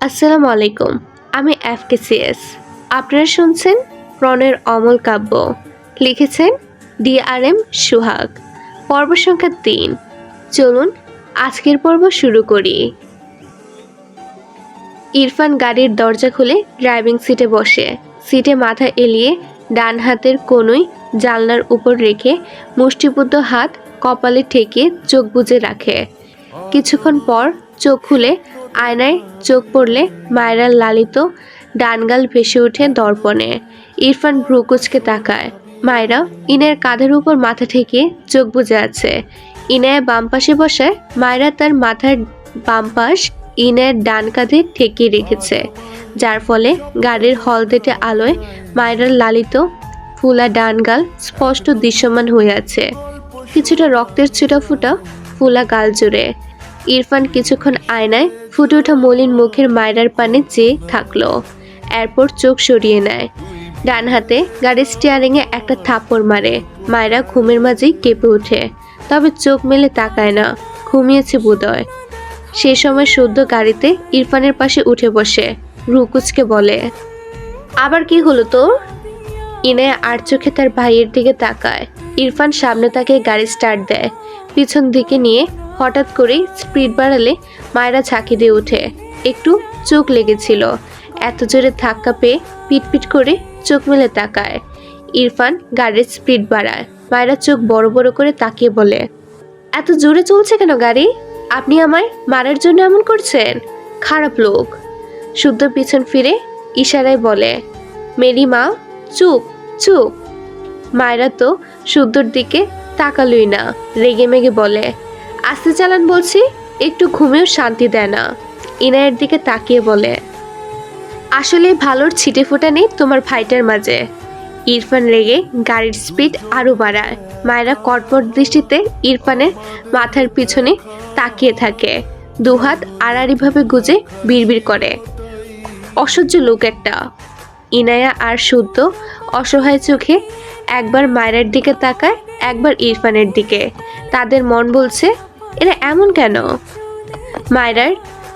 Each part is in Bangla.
আসসালামু আলাইকুম। আমি এফকেসিএস। আপনারা শুনছেন প্রণয়ের অমল কাব্য। লিখেছেন DRM সুহাগ। পর্ব সংখ্যা ৩। চলুন আজকের পর্ব শুরু করি। ইরফান গাড়ির দরজা খুলে ড্রাইভিং সিটে বসে। সিটে মাথা এলিয়ে ডান হাতের কনুই জানলার উপর রেখে মুষ্টিবদ্ধ হাত কপালে ঠেকে চোখ বুজে রাখে। কিছুক্ষণ পর চোখ খুলে আয়নায় চোখ পড়লে মায়রার লালিত ডানগাল ভেসে ওঠে দর্পণে। ইরফান ভ্রু কুঁচকে তাকায়। মায়রা ইনের কাঁধের উপর মাথা ঠেকে চোখ বুজে আছে। ইনায়া বাম পাশে বসায়। মায়রা তার মাথার বাম পাশ ইনায়ের ডান কাঁধে ঠেকিয়ে রেখেছে, যার ফলে গাড়ির হলদেটে আলোয় মায়রার লালিত ফুলা ডানগাল স্পষ্ট দৃশ্যমান হয়ে আছে, কিছুটা রক্তের ছিটাফোঁটা ফুলা গাল জুড়ে। ইরফান কিছুক্ষণ আয়নায় ফুটে ওঠা মলিন মুখের মায়রার পানে চেয়ে থাকলো। এরপর চোখ সরিয়ে নেয়। ডান হাতে গাড়ির স্টিয়ারিংয়ে একটা থাপ্পড় মারে। মায়রা ঘুমের মাঝেই কেঁপে ওঠে, তবে চোখ মেলে তাকায় না। ঘুমিয়েছে বোধহয়। সে সময় সদ্য গাড়িতে ইরফানের পাশে উঠে বসে রুকুচকে বলে, আবার কি হলো তোর? ইনায়া আর চোখে তার ভাইয়ের দিকে তাকায়। ইরফান সামনে তাকে গাড়ি স্টার্ট দেয়। পিছন দিকে নিয়ে হঠাৎ করেই স্পিড বাড়ালে মায়রা ঝাঁকি দিয়ে ওঠে। একটু চোখ লেগেছিল। এত জোরে ধাক্কা পেয়ে পিটপিট করে চোখ মেলে তাকায়। ইরফান গাড়ির স্পিড বাড়ায়। মায়রা চোখ বড় বড় করে তাকিয়ে বলে, এত জোরে চলছে কেন গাড়ি? আপনি আমায় মারার জন্য এমন করছেন? খারাপ লোক। শুদ্ধ পিছন ফিরে ইশারায় বলে, মেরি মা চুপ চুপ। মায়রা তো শুদ্ধর দিকে তাকালই না। রেগে মেগে বলে, আস্তে চালান বলছি, একটু ঘুমেও শান্তি দেয় না। ইনায়ের দিকে তাকিয়ে বলে, আসলে ভালোর ছিটে ফোটা নেই তোমার ভাইটার মাঝে। ইরফান রেগে গাড়ির স্পিড আরও বাড়ায়। মায়েরা কটমট দৃষ্টিতে ইরফানের মাথার পিছনে তাকিয়ে থাকে। দুহাত আড়াআড়িভাবে গুজে বিড়বিড় করে, অসহ্য লোক একটা। ইনায়া আর শুদ্ধ অসহায় চোখে একবার মায়েরার দিকে তাকায়, একবার ইরফানের দিকে। তাদের মন বলছে, এরা এমন কেন? মায়েরার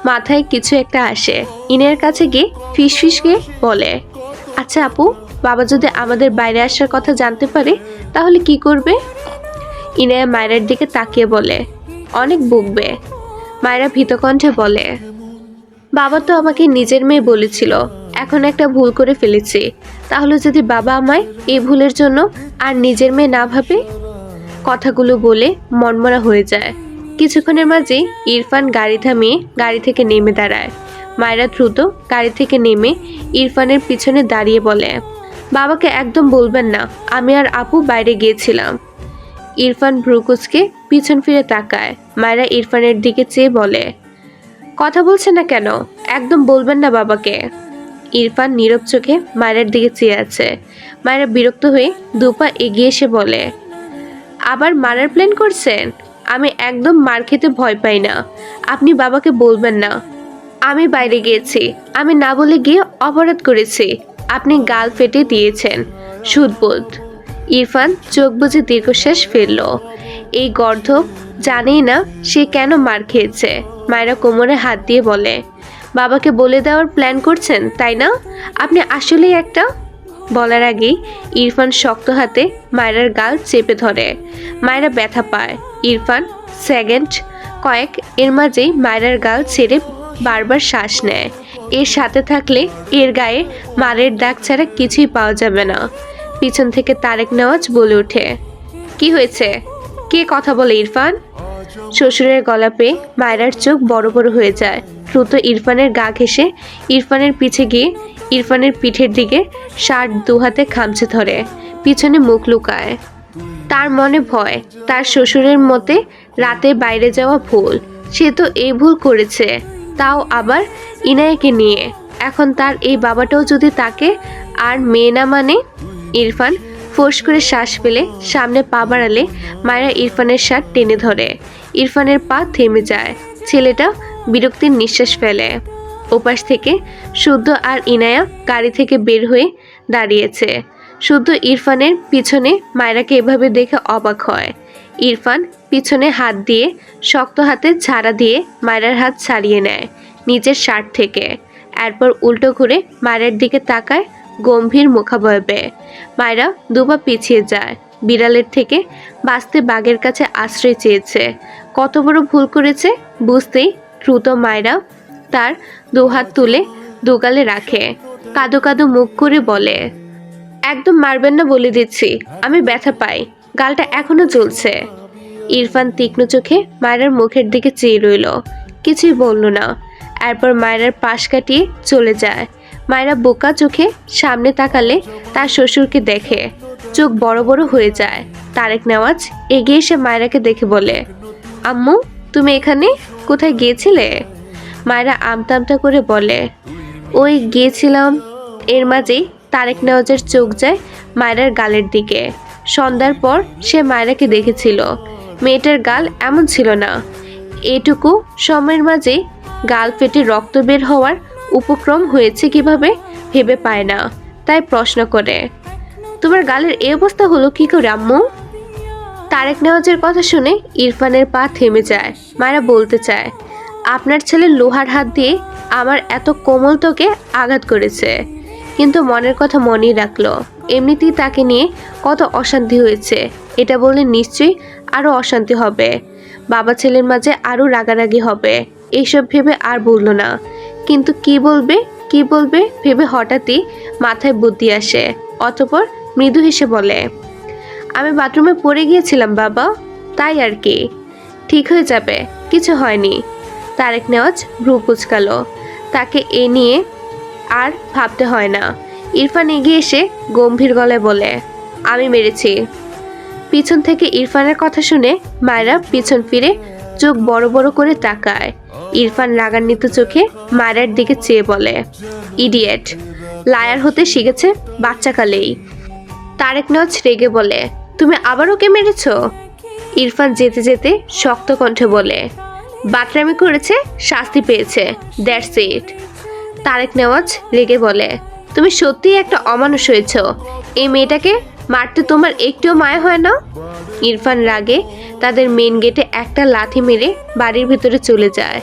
মাথায় কিছু একটা আসে। ইনের কাছে গিয়ে ফিসফিস গিয়ে বলে, আচ্ছা আপু, বাবা যদি আমাদের বাইরে আসার কথা জানতে পারে তাহলে কি করবে? ইনায়া মায়েরার দিকে তাকিয়ে বলে, অনেক বকবে। মায়েরা ভীতকণ্ঠে বলে, বাবা তো আমাকে নিজের মেয়ে বলেছিল, এখন একটা ভুল করে ফেলেছি। তাহলে যদি বাবা আমায় এই ভুলের জন্য আর নিজের মেয়ে না ভাবে? কথাগুলো বলে মনমরা হয়ে যায়। কিছুক্ষণের মাঝে ইরফান গাড়ি থামিয়ে গাড়ি থেকে নেমে দাঁড়ায়। মায়েরা দ্রুত গাড়ি থেকে নেমে ইরফানের পিছনে দাঁড়িয়ে বলে, বাবাকে একদম বলবেন না আমি আর আপু বাইরে গিয়েছিলাম। ইরফান ভ্রুকুচকে পিছন ফিরে তাকায়। মায়েরা ইরফানের দিকে চেয়ে বলে, কথা বলছে না কেন? একদম বলবেন না বাবাকে। ইরফান নীরব চোখে মায়ের দিকে চেয়ে আছে। মায়েরা বিরক্ত হয়ে দুপা এগিয়ে এসে বলে, আবার মারার প্ল্যান করছেন? আমি একদম মার খেতে ভয় পাই না, আপনি বাবাকে বলবেন না আমি বাইরে গিয়েছি। আমি না বলে গিয়ে অপরাধ করেছি, আপনি গাল ফেটে দিয়েছেন। সুদবোধ। ইরফান চোখ বুজে দীর্ঘশ্বাস ফেলল। এই গর্ধব জানেই না সে কেন মার খেয়েছে। মায়েরা কোমরে হাত দিয়ে বলে, বাবাকে বলে দেওয়ার প্ল্যান করছেন তাই না? আপনি আসলেই একটা। বলার আগেই ইরফান শক্ত হাতে মায়রার গাল চেপে ধরে। মায়েরা ব্যথা পায়। ইরফান সেকেন্ড কয়েক এর মাঝেই মায়রার গাল ছেড়ে বারবার শ্বাস নেয়। এর সাথে থাকলে এর গায়ে মারের দাগ ছাড়া কিছুই পাওয়া যাবে না। পিছন থেকে তারেক নেওয়াজ বলে ওঠে, কি হয়েছে? কে কথা বলে ইরফান? শ্বশুরের গলা পেয়ে মায়রার চোখ বড় বড় হয়ে যায়। দ্রুত ইরফানের গা ঘেঁষে ইরফানের পিছে গিয়ে ইরফানের পিঠের দিকে শার্ট দুহাতে খামচে ধরে পিছনে মুখ লুকায়। তার মনে ভয়, তার শ্বশুরের মতে রাতে বাইরে যাওয়া ভুল। সে তো এই ভুল করেছে, তাও আবার ইনায়াকে নিয়ে। এখন তার এই বাবাটাও যদি তাকে আর মেয়ে না মানে। ইরফান ফোঁস করে শ্বাস ফেলে সামনে পা বাড়ালে মায়েরা ইরফানের শার্ট টেনে ধরে। ইরফানের পা থেমে যায়। ছেলেটা বিরক্তির নিঃশ্বাস ফেলে। ওপাশ থেকে শুদ্ধ আর ইনায়া গাড়ি থেকে বের হয়ে দাঁড়িয়েছে। শুদ্ধ ইরফানের পিছনে মায়েরাকে এভাবে দেখে অবাক হয়। ইরফান পিছনে হাত দিয়ে শক্ত হাতে ঝাড়া দিয়ে মায়েরার হাত ছাড়িয়ে নেয় নিজের শার্ট থেকে। এরপর উল্টো ঘুরে মায়ের দিকে তাকায় গম্ভীর মুখাবয়বে। মায়েরা দুপা পিছিয়ে যায়। বিড়ালের থেকে বাঁচতে বাঘের কাছে আশ্রয় চেয়েছে। কত বড় ভুল করেছে বুঝতেই দ্রুত মায়েরা তার দুহাত তুলে দুগালে রাখে। কাদো কাদো মুখ করে বলে, একদম মারবেন না বলে দিচ্ছি, আমি ব্যথা পাই, গালটা এখনো জ্বলছে। ইরফান তীক্ষ্ণ চোখে মায়ের মুখের দিকে চেয়ে রইল, কিছুই বলল না। এরপর মায়ের পাশ কাটিয়ে চলে যায়। মায়েরা বোকা চোখে সামনে তাকালে তার শ্বশুরকে দেখে চোখ বড় বড় হয়ে যায়। তারেক নেওয়াজ এগিয়ে এসে মায়েরাকে দেখে বলে, আম্মু তুমি এখানে, কোথায় গিয়েছিলে? মায়েরা আমতা আমতা করে বলে, ওই গিয়েছিলাম। এর মাঝেই তারেক নেওয়াজের চোখ যায় মায়েরার গালের দিকে। সন্ধ্যার পর সে মায়েরাকে দেখেছিল। মেয়েটার গাল এমন ছিল না। এটুকু সময়ের মাঝেই গাল ফেটে রক্ত বের হওয়ার উপক্রম হয়েছে কিভাবে ভেবে পায় না। তাই প্রশ্ন করে, তোমার গালের এই অবস্থা হলো কি করে আম্মু? তারেক নেওয়াজের কথা শুনে ইরফানের পা থেমে যায়। মায়েরা বলতে চায়, আপনার ছেলে লোহার হাত দিয়ে আমার এত কোমল ত্বকে আঘাত করেছে, কিন্তু মনের কথা মনেই রাখলো। এমনিতেই তাকে নিয়ে কত অশান্তি হয়েছে, এটা বললে নিশ্চয়ই আরও অশান্তি হবে। বাবা ছেলের মাঝে আরও রাগারাগি হবে। এইসব ভেবে আর বলল না। কিন্তু কি বলবে ভেবে হঠাৎই মাথায় বুদ্ধি আসে। অতঃপর মৃদু হেসে বলে, আমি বাথরুমে পড়ে গিয়েছিলাম বাবা, তাই আর কি। ঠিক হয়ে যাবে, কিছু হয়নি। তারেক নেওয়াজ ভ্রু কুচকালো। তাকে এ নিয়ে আর ভাবতে হয় না। ইরফান এগিয়ে এসে গম্ভীর গলায় বলে, আমি মেরেছি। পিছন থেকে ইরফানের কথা শুনে মায়েরা পিছন ফিরে চোখ বড় বড় করে তাকায়। ইরফান রাগান্বিত চোখে মায়ের দিকে চেয়ে বলে, ইডিয়েট, লায়ার হতে শিখেছে বাচ্চাকালেই। তারেক নেওয়াজ রেগে বলে, তুমি আবার ওকে মেরেছ? ইরফান যেতে যেতে শক্ত কণ্ঠে বলে, বাতরামি করেছে, শাস্তি পেয়েছে, দ্যাটস ইট। তারেক নেওয়াজ রেগে বলে, তুমি সত্যিই একটা অমানুষ হয়েছ। এই মেয়েটাকে মারতে তোমার একটুও মায়া হয় না? ইরফান রাগে তাদের মেন গেটে একটা লাথি মেরে বাড়ির ভিতরে চলে যায়।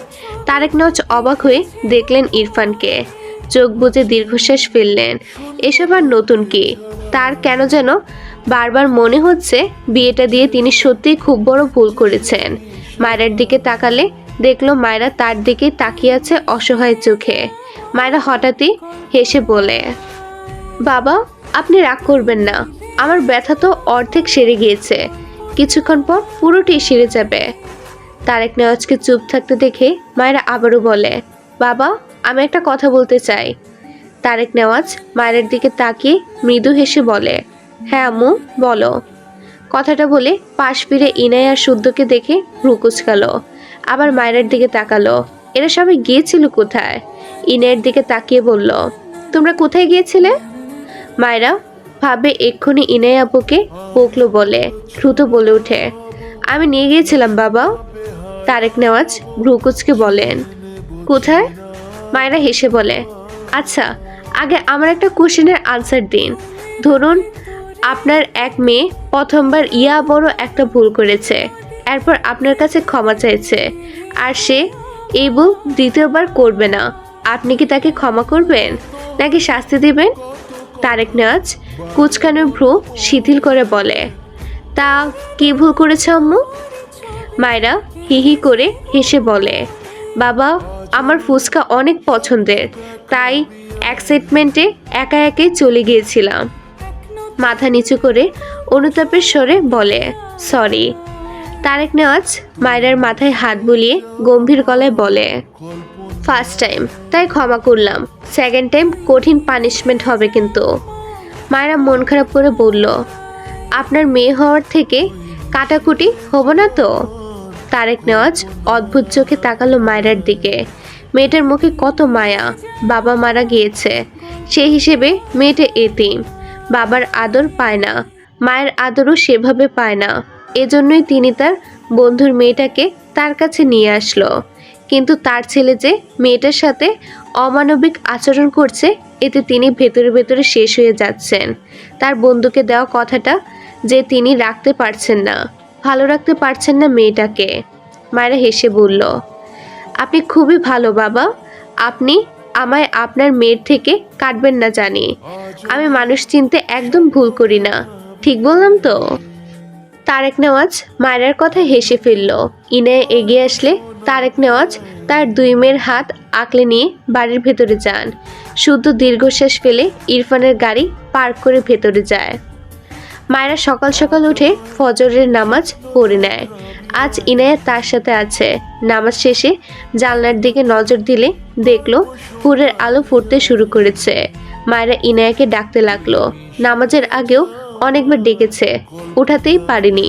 তারেক নেওয়াজ অবাক হয়ে দেখলেন ইরফানকে। চোখ বুজে দীর্ঘশ্বাস ফেললেন। এসব আর নতুন কি? তার কেন যেন বারবার মনে হচ্ছে বিয়েটা দিয়ে তিনি সত্যিই খুব বড় ভুল করেছেন। মায়েরার দিকে তাকালে দেখলো মায়েরা তার দিকে তাকিয়ে আছে অসহায় চোখে। মায়েরা হঠাৎই হেসে বলে, বাবা আপনি রাগ করবেন না, আমার ব্যথা তো অর্ধেক সেরে গিয়েছে, কিছুক্ষণ পর পুরোটি সেরে যাবে। তারেক নেওয়াজকে চুপ থাকতে দেখে মায়েরা আবারও বলে, বাবা আমি একটা কথা বলতে চাই। তারেক নেওয়াজ মায়ের দিকে তাকিয়ে মৃদু হেসে বলে, হ্যাঁ আম্মু বলো। কথাটা বলে পাশ ফিরে ইনায়া আর শুদ্ধকে দেখে ভ্রু কুচকালো। আবার মায়ের দিকে তাকালো। এরা সবাই গিয়েছিল কোথায়? ইনায়ের দিকে তাকিয়ে বলল, তোমরা কোথায় গিয়েছিলে? মায়েরা ভাবে এক্ষুনি ইনায়া আপুকে বকলো বলে দ্রুত বলে ওঠে, আমি নিয়ে গিয়েছিলাম বাবা। তারেক নেওয়াজ ভ্রু কুচকে বলেন, কোথায়? মায়েরা হেসে বলে, আচ্ছা আগে আমার একটা কোশ্চেনের আনসার দিন। ধরুন আপনার এক মেয়ে প্রথমবার ইয়া বড় একটা ভুল করেছে, এরপর আপনার কাছে ক্ষমা চাইছে, আর সে এই ভুল দ্বিতীয়বার করবে না। আপনি কি তাকে ক্ষমা করবেন নাকি শাস্তি দিবেন? তারেক নেওয়াজ কুচকানো ভ্রু শিথিল করে বলে, তা কি ভুল করেছে আম্মু? মায়েরা হি হি করে হেসে বলে, বাবা আমার ফুচকা অনেক পছন্দের, তাই এক্সাইটমেন্টে একা একাই চলে গিয়েছিলাম। মাথা নিচু করে অনুতাপের স্বরে বলে, সরি। তারেক নেওয়াজ মায়েরার মাথায় হাত বুলিয়ে গম্ভীর গলায় বলে, ফার্স্ট টাইম তাই ক্ষমা করলাম, সেকেন্ড টাইম কঠিন পানিশমেন্ট হবে কিন্তু। মায়েরা মন খারাপ করে বলল, আপনার মেয়ে হওয়ার থেকে কাটাকুটি হব না তো? তারেক নেওয়াজ অদ্ভুত চোখে তাকালো মায়েরার দিকে। মেয়েটার মুখে কত মায়া। বাবা মারা গিয়েছে, সেই হিসেবে মেয়েটা এতিম, বাবার আদর পায় না, মায়ের আদরও সেভাবে পায় না। এজন্যই তিনি তার বন্ধুর মেয়েটাকে তার কাছে নিয়ে আসলো। কিন্তু তার ছেলে যে মেয়েটার সাথে অমানবিক আচরণ করছে, এতে তিনি ভেতরে ভেতরে শেষ হয়ে যাচ্ছেন। তার বন্ধুকে দেওয়া কথাটা যে তিনি রাখতে পারছেন না, ভালো রাখতে পারছেন না মেয়েটাকে। মায়েরা হেসে বলল, আপনি খুবই ভালো বাবা, আপনি আমায় আপনার মেয়ের থেকে কাটবেন না জানি। আমি মানুষ চিনতে একদম ভুল করি না, ঠিক বললাম তো? তারেক নেওয়াজ মায়রার কথায় হেসে ফেলল। ইনায়া এগিয়ে আসলে তারেক নেওয়াজ তার দুই মেয়ের হাত আঁকলে নিয়ে বাড়ির ভেতরে যান। শুদ্ধ দীর্ঘশ্বাস ফেলে ইরফানের গাড়ি পার্ক করে ভেতরে যায়। মায়েরা সকাল সকাল উঠে ফজরের নামাজ পড়ে নেয়। আজ ইনায়া তার সাথে আছে। নামাজ শেষে জানলার দিকে নজর দিলে দেখলো ভোরের আলো ফুটতে শুরু করেছে। মায়েরা ইনায়াকে ডাকতে লাগলো। নামাজের আগেও অনেকবার ডেকেছে, উঠাতেই পারেনি।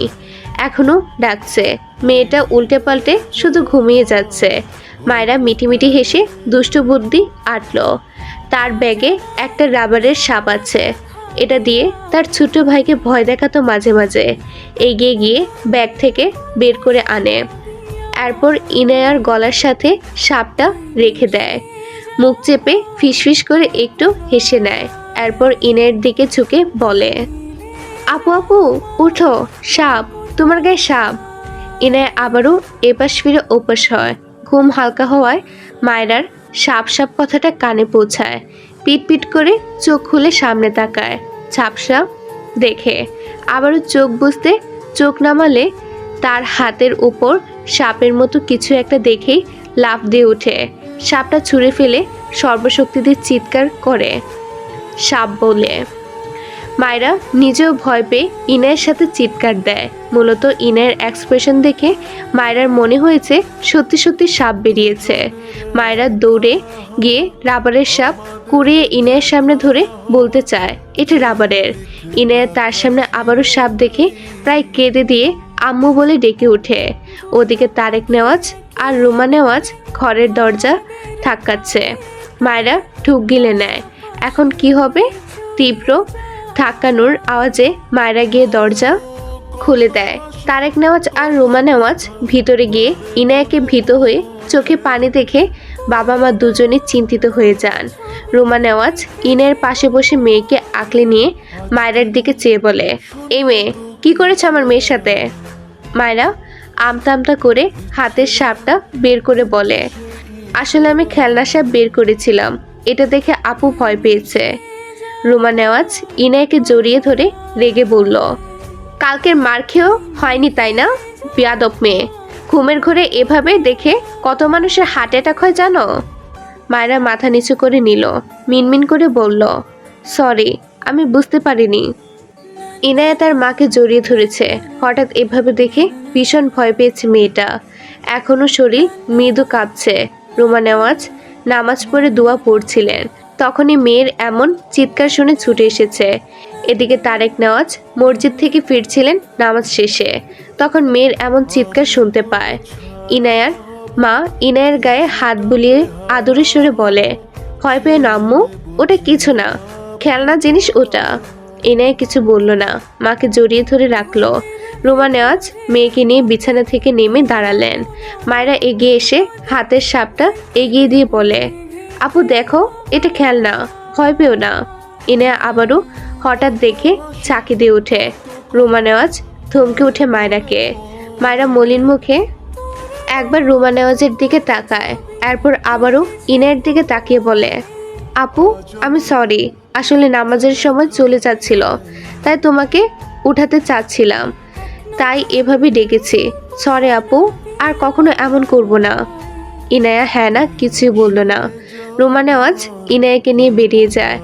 এখনো ডাকছে। মেয়েটা উল্টে পাল্টে শুধু ঘুমিয়ে যাচ্ছে। মায়েরা মিটিমিটি হেসে দুষ্টু বুদ্ধি আটল। তার ব্যাগে একটা রাবারের সাপ আছে। এটা দিয়ে তার ছোট ভাইকে ভয় দেখাতো মাঝে মাঝে। এগিয়ে গিয়ে ব্যাগ থেকে বের করে আনে। এরপর ইনায়ার গলার সাথে সাপটা রেখে দেয়। মুখ চেপে ফিসফিস করে একটু হেসে নেয়। এরপর ইনায়ের দিকে ঝুঁকে বলে, আপু আপু উঠো, সাপ, তোমার গায়ে সাপ। ইনায়া আবারও এপাশ ফিরে ওপাশ হয়। ঘুম হালকা হওয়ায় মায়রার সাপ সাপ কথাটা কানে পৌঁছায়। পিট পিট করে চোখ খুলে সামনে তাকায়। ঝাপসা দেখে আবারও চোখ বুজতে চোখ নামালে তার হাতের উপর সাপের মতো কিছু একটা দেখেই লাফ দিয়ে ওঠে। সাপটা ছুঁড়ে ফেলে সর্বশক্তি দিয়ে চিৎকার করে সাপ বলে। মায়রা নিজেও ভয় পেয়ে ইনায়ের সাথে চিৎকার দেয়। মূলত ইনায়ের এক্সপ্রেশন দেখে মায়রার মনে হয়েছে সত্যি সত্যি সাপ বেরিয়েছে। মায়রা দৌড়ে গিয়ে রাবারের সাপ কুড়িয়ে ইনায়ের সামনে ধরে বলতে চায় এটা রাবারের। ইনায়ের তার সামনে আবারও সাপ দেখে প্রায় কেঁদে দিয়ে আম্মু বলে ডেকে ওঠে। ওদিকে তারেক নেওয়াজ আর রুমা নেওয়াজ ঘরের দরজা ধাক্কাচ্ছে। মায়রা ঢুক গিলে নেয়। এখন কি হবে? তীব্র ধাক্কানোর আওয়াজে মায়রা গিয়ে দরজা খুলে দেয়। তারেক নেওয়াজ আর রুমা নেওয়াজ ভিতরে গিয়ে ইনায়াকে ভীত হয়ে চোখে পানি দেখে বাবা মা দুজনে চিন্তিত হয়ে যান। রুমা নেওয়াজ ইনায়ের পাশে বসে মেয়েকে আঁকলে নিয়ে মায়রার দিকে চেয়ে বলে, এই মেয়ে কি করেছে আমার মেয়ের সাথে? মায়রা আমতা আমতা করে হাতের সাপটা বের করে বলে, আসলে আমি খেলনা সাপ বের করেছিলাম, এটা দেখে আপু ভয় পেয়েছে। রুমা নেওয়াজ ইনায়াকে জড়িয়ে ধরে রেগে বলল, কালকের মার খেয়েও হয়নি তাই না? বেয়াদব মেয়ে, ঘুমের ঘরে এভাবে দেখে কত মানুষের হার্ট অ্যাটাক হয় জানো? মায়েরা মাথা নিচু করে নিল। মিনমিন করে বলল, সরি, আমি বুঝতে পারিনি। ইনায়া তার মাকে জড়িয়ে ধরেছে। হঠাৎ এভাবে দেখে ভীষণ ভয় পেয়েছে মেয়েটা। এখনো শরীর মৃদু কাঁপছে। রুমা নেওয়াজ নামাজ পড়ে দোয়া পড়ছিলেন। তখনই মেয়ের এমন চিৎকার শুনে ছুটে এসেছে। এদিকে তারেক নেওয়াজ মসজিদ থেকে ফিরছিলেন নামাজ শেষে। তখন মেয়ের এমন চিৎকার শুনতে পায়। ইনায়ার মা ইনায়ের গায়ে হাত বুলিয়ে আদরে সরে বলে, ভয় পেয়ে না আম্মু, ওটা কিছু না, খেলনা জিনিস ওটা। ইনায়া কিছু বলল না, মাকে জড়িয়ে ধরে রাখলো। রুমা নেওয়াজ মেয়েকে নিয়ে বিছানা থেকে নেমে দাঁড়ালেন। মায়েরা এগিয়ে এসে হাতের সাপটা এগিয়ে দিয়ে বলে, আপু দেখো, এটা খেলনা, ভয় পেও না। ইনায়া আবারও হঠাৎ দেখে চাকি দিয়ে ওঠে। রুমা নেওয়াজ থমকে উঠে মায়রাকে। মায়রা মলিন মুখে একবার রুমা নেওয়াজের দিকে তাকায়। এরপর আবারও ইনায়ের দিকে তাকিয়ে বলে, আপু আমি সরি, আসলে নামাজের সময় চলে যাচ্ছিল, তাই তোমাকে উঠাতে চাচ্ছিলাম, তাই এভাবে ডেকেছি। সরি আপু, আর কখনো এমন করব না। ইনায়া হ্যাঁ না কিছুই বলল না। রুমা নেওয়াজ ইনায়াকে নিয়ে বেরিয়ে যায়।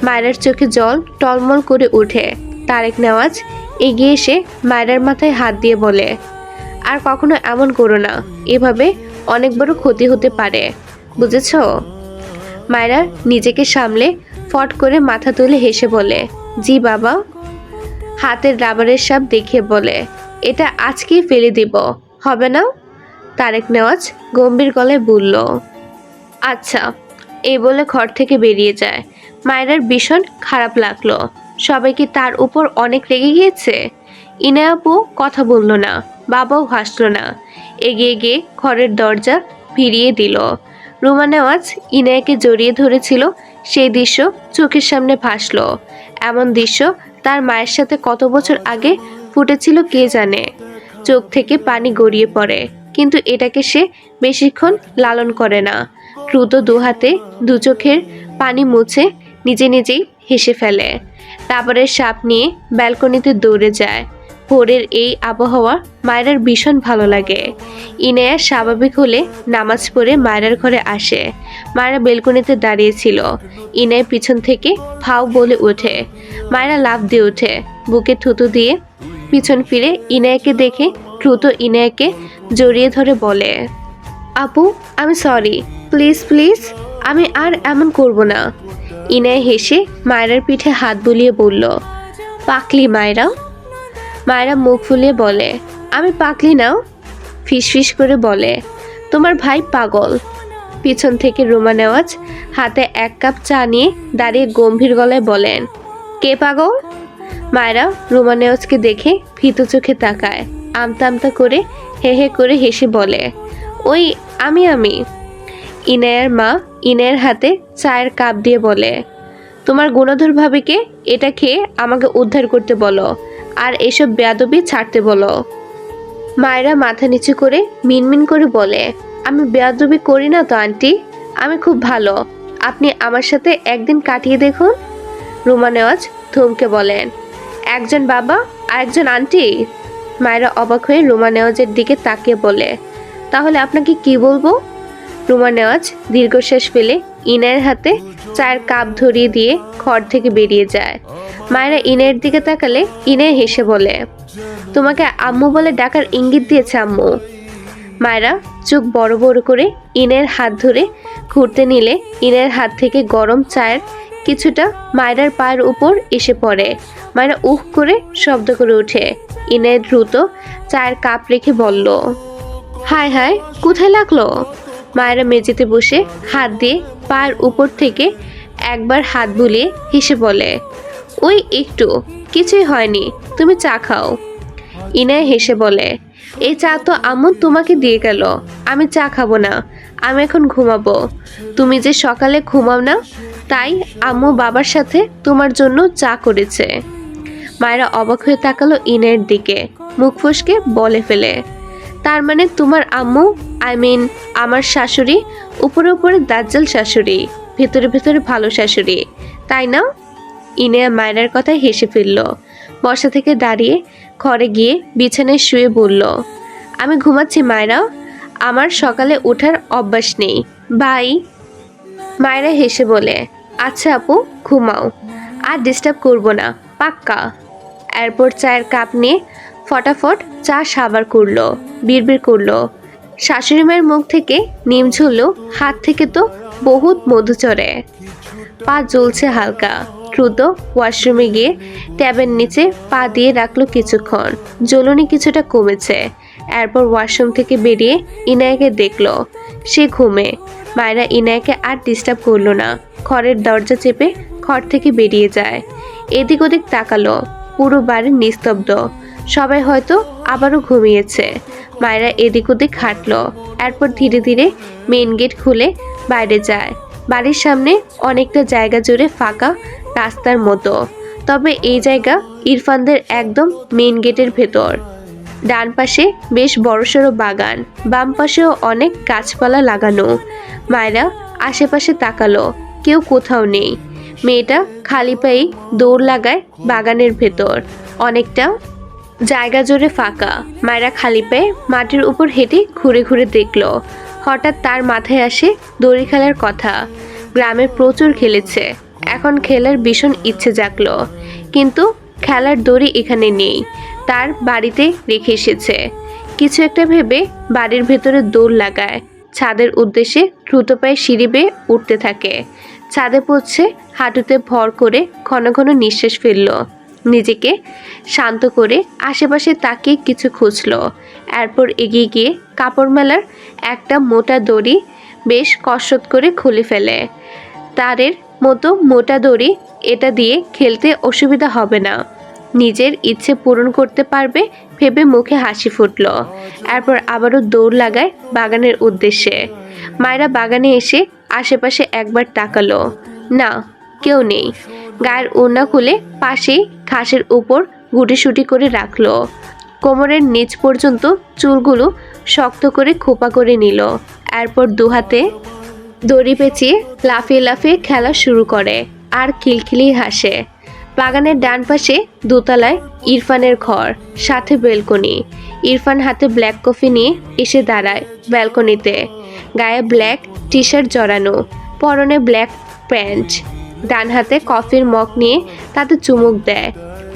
মায়রার চোখে জল টলমল করে ওঠে। তারেক নেওয়াজ এগিয়ে এসে মায়রার মাথায় হাত দিয়ে বলে, আর কখনো এমন করো না, এভাবে অনেক বড় ক্ষতি হতে পারে, বুঝেছ? মায়রা নিজেকে সামলে ফট করে মাথা তুলে হেসে বলে, জি বাবা। হাতের রাবারের সাপ দেখে বলে, এটা আজকেই ফেলে দিব, হবে না? তারেক নেওয়াজ গম্ভীর গলায় বলল, আচ্ছা। এই বলে ঘর থেকে বেরিয়ে যায়। মায়রার ভীষণ খারাপ লাগলো। সবাই কি তার উপর অনেক রেগে গিয়েছে? ইনায়া আপু কথা বলল না, বাবাও হাসলো না। এগিয়ে গিয়ে ঘরের দরজা ভিড়িয়ে দিল। রুমা নেওয়াজ ইনায়াকে জড়িয়ে ধরেছিল, সেই দৃশ্য চোখের সামনে ভাসলো। এমন দৃশ্য তার মায়ের সাথে কত বছর আগে ফুটেছিল কে জানে। চোখ থেকে পানি গড়িয়ে পড়ে, কিন্তু এটাকে সে বেশিক্ষণ লালন করে না। দ্রুত দুহাতে দু চোখের পানি মুছে নিজে নিজেই হেসে ফেলে। রাবারের সাপ নিয়ে ব্যালকনিতে দৌড়ে যায়। ভোরের এই আবহাওয়া মায়রার ভীষণ ভালো লাগে। ইনায়া স্বাভাবিক হলে নামাজ পড়ে মায়রার ঘরে আসে। মায়রা বেলকনিতে দাঁড়িয়েছিল। ইনায়া পিছন থেকে ফাও বলে ওঠে। মায়রা লাফ দিয়ে ওঠে, বুকে থুতু দিয়ে পিছন ফিরে ইনায়াকে দেখে দ্রুত ইনায়াকে জড়িয়ে ধরে বলে, আপু আমি সরি, প্লিজ প্লিজ, আমি আর এমন করব না। ইনায়া হেসে মায়রার পিঠে হাত বুলিয়ে বলল, পাকলি মায়রা। মায়রা মুখ ফুলিয়ে বলে, আমি পাকলি নাও। ফিসফিস করে বলে, তোমার ভাই পাগল। পিছন থেকে রুমা নেওয়াজ হাতে 1 কাপ চা নিয়ে দাঁড়িয়ে গম্ভীর গলায় বলেন, কে পাগল? মায়রা রুমা নেওয়াজকে দেখে ভীত চোখে তাকায়। আমতা আমতা করে হে হে করে হেসে বলে, ওই আমি। ইনায়ার মা ইনায়ের হাতে চায়ের কাপ দিয়ে বলে, তোমার গুণধর ভাবিকে এটা খেয়ে আমাকে উদ্ধার করতে বলো, আর এসব বেয়াদবি ছাড়তে বলো। মায়েরা মাথা নিচু করে মিনমিন করে বলে, আমি বেয়াদবি করি না তো আন্টি, আমি খুব ভালো, আপনি আমার সাথে একদিন কাটিয়ে দেখুন। রুমা নেওয়াজ থমকে বলেন, একজন বাবা আর একজন আন্টি? মায়েরা অবাক হয়ে রুমা নেওয়াজের দিকে তাকিয়ে বলে, তাহলে আপনাকে কি বলবো? রুমা নেওয়াজ দীর্ঘশ্বাস ফেলে ইনায়ের হাতে চায়ের কাপ ধরিয়ে দিয়ে ঘর থেকে বেরিয়ে যায়। মায়েরা ইনায়ের দিকে তাকালে ইনায় হেসে বলে, তোমাকে আম্মু বলে ডাকার ইঙ্গিত দিয়েছে আম্মু। মায়েরা চোখ বড় বড় করে ইনায়ের হাত ধরে ঘুরতে নিলে ইনায়ের হাত থেকে গরম চায়ের কিছুটা মায়রার পায়ের উপর এসে পড়ে। মায়েরা উহ করে শব্দ করে ওঠে। ইনায় দ্রুত চায়ের কাপ রেখে বলল, হায় হায়, কোথায় লাগলো? মায়েরা মেঝেতে বসে হাত দিয়ে পায়ের উপর থেকে একবার হাত বুলিয়ে হেসে বলে, ওই একটু, কিছুই হয়নি, তুমি চা খাও। ইনায় হেসে বলে, এই চা তো আম্মু তোমাকে দিয়ে গেল, আমি চা খাবো না, আমি এখন ঘুমাবো। তুমি যে সকালে ঘুমাও না, তাই আম্মু বাবার সাথে তোমার জন্য চা করেছে। মায়েরা অবাক হয়ে তাকালো ইনায়ের দিকে, মুখ ফসকে বলে ফেলে, তার মানে তোমার আম্মু, আই মিন আমার শাশুড়ি, উপরে উপরে দাজ্জাল শাশুড়ি, ভেতরে ভেতরে ভালো শাশুড়ি, তাই না? ইনায়া মায়রার কথায় হেসে ফেলল। বসা থেকে দাঁড়িয়ে ঘরে গিয়ে বিছানায় শুয়ে বলল, আমি ঘুমাচ্ছি মায়রা, আমার সকালে ওঠার অভ্যাস নেই, বাই। মায়রা হেসে বলে, আচ্ছা আপু, ঘুমাও, আর ডিস্টার্ব করবো না, পাক্কা। এরপর চায়ের কাপ নিয়ে ফটাফট চা সাবার করলো, বিড়বিড় করলো। শাশুড়ি মায়ের মুখ থেকে নিম ঝুললো, হাত থেকে তো বহুত মধু চড়ে। পা জ্বলছে হালকা। দ্রুত ওয়াশরুমে গিয়ে ট্যাবের নিচে পা দিয়ে রাখলো কিছুক্ষণ, জ্বলুনি কিছুটা কমেছে। এরপর ওয়াশরুম থেকে বেরিয়ে ইনায়াকে দেখলো সে ঘুমে। মায়েরা ইনায়াকে আর ডিস্টার্ব করলো না, ঘরের দরজা চেপে ঘর থেকে বেরিয়ে যায়। এদিক ওদিক তাকালো, পুরো বাড়ি নিস্তব্ধ, সবাই হয়তো আবারও ঘুমিয়েছে। মায়েরা এদিক ওদিক হাঁটলো, এরপর ধীরে ধীরে মেইন গেট খুলে বাইরে যায়। বাড়ির সামনে অনেকটা জায়গা জুড়ে ফাঁকা রাস্তার মতো, তবে এই জায়গা ইরফানদের একদম মেইন গেটের ভেতর। ডান পাশে বেশ বড়সড় বাগান, বাম পাশেও অনেক গাছপালা লাগানো। মায়েরা আশেপাশে তাকালো, কেউ কোথাও নেই। মেয়েটা খালি পায়ে দৌড় লাগায় বাগানের ভেতর, অনেকটা জায়গা জুড়ে ফাঁকা। মায়েরা খালি পায়ে মাটির উপর হেঁটে ঘুরে ঘুরে দেখলো। হঠাৎ তার মাথায় আসে দড়ি খেলার কথা। গ্রামে প্রচুর খেলেছে, এখন খেলার ভীষণ ইচ্ছে জাগলো, কিন্তু খেলার দড়ি এখানে নেই, তার বাড়িতে রেখে এসেছে। কিছু একটা ভেবে বাড়ির ভেতরে দৌড় লাগায়, ছাদের উদ্দেশ্যে দ্রুত পায়ে সিঁড়ি বেয়ে উঠতে থাকে। ছাদে পৌঁছে হাঁটুতে ভর করে ঘন ঘন নিঃশ্বাস ফেলল। নিজেকে শান্ত করে আশেপাশে তাকিয়ে কিছু খুঁজলো। এরপর এগিয়ে গিয়ে কাপড় মেলার একটা মোটা দড়ি বেশ কসরত করে খুলে ফেলে। তারের মতো মোটা দড়ি, এটা দিয়ে খেলতে অসুবিধা হবে না, নিজের ইচ্ছে পূরণ করতে পারবে ভেবে মুখে হাসি ফুটল। এরপর আবারও দৌড় লাগায় বাগানের উদ্দেশ্যে। মায়েরা বাগানে এসে আশেপাশে একবার তাকালো, না কেউ নেই। গায়ের ওড়না খুলে পাশেই ঘাসের উপর গুটিসুটি করে রাখলো। কোমরের নিচ পর্যন্ত চুলগুলো শক্ত করে খোপা করে নিল। এরপর দুহাতে দড়ি পেঁচিয়ে লাফিয়ে লাফিয়ে খেলা শুরু করে আর খিলখিলি হাসে। বাগানের ডান পাশে দোতলায় ইরফানের ঘর, সাথে ব্যালকনি। ইরফান হাতে ব্ল্যাক কফি নিয়ে এসে দাঁড়ায় ব্যালকনিতে। গায়ে ব্ল্যাক টি শার্ট জড়ানো, পরনে ব্ল্যাক প্যান্ট। ডান হাতে কফির মগ নিয়ে তাতে চুমুক দেয়।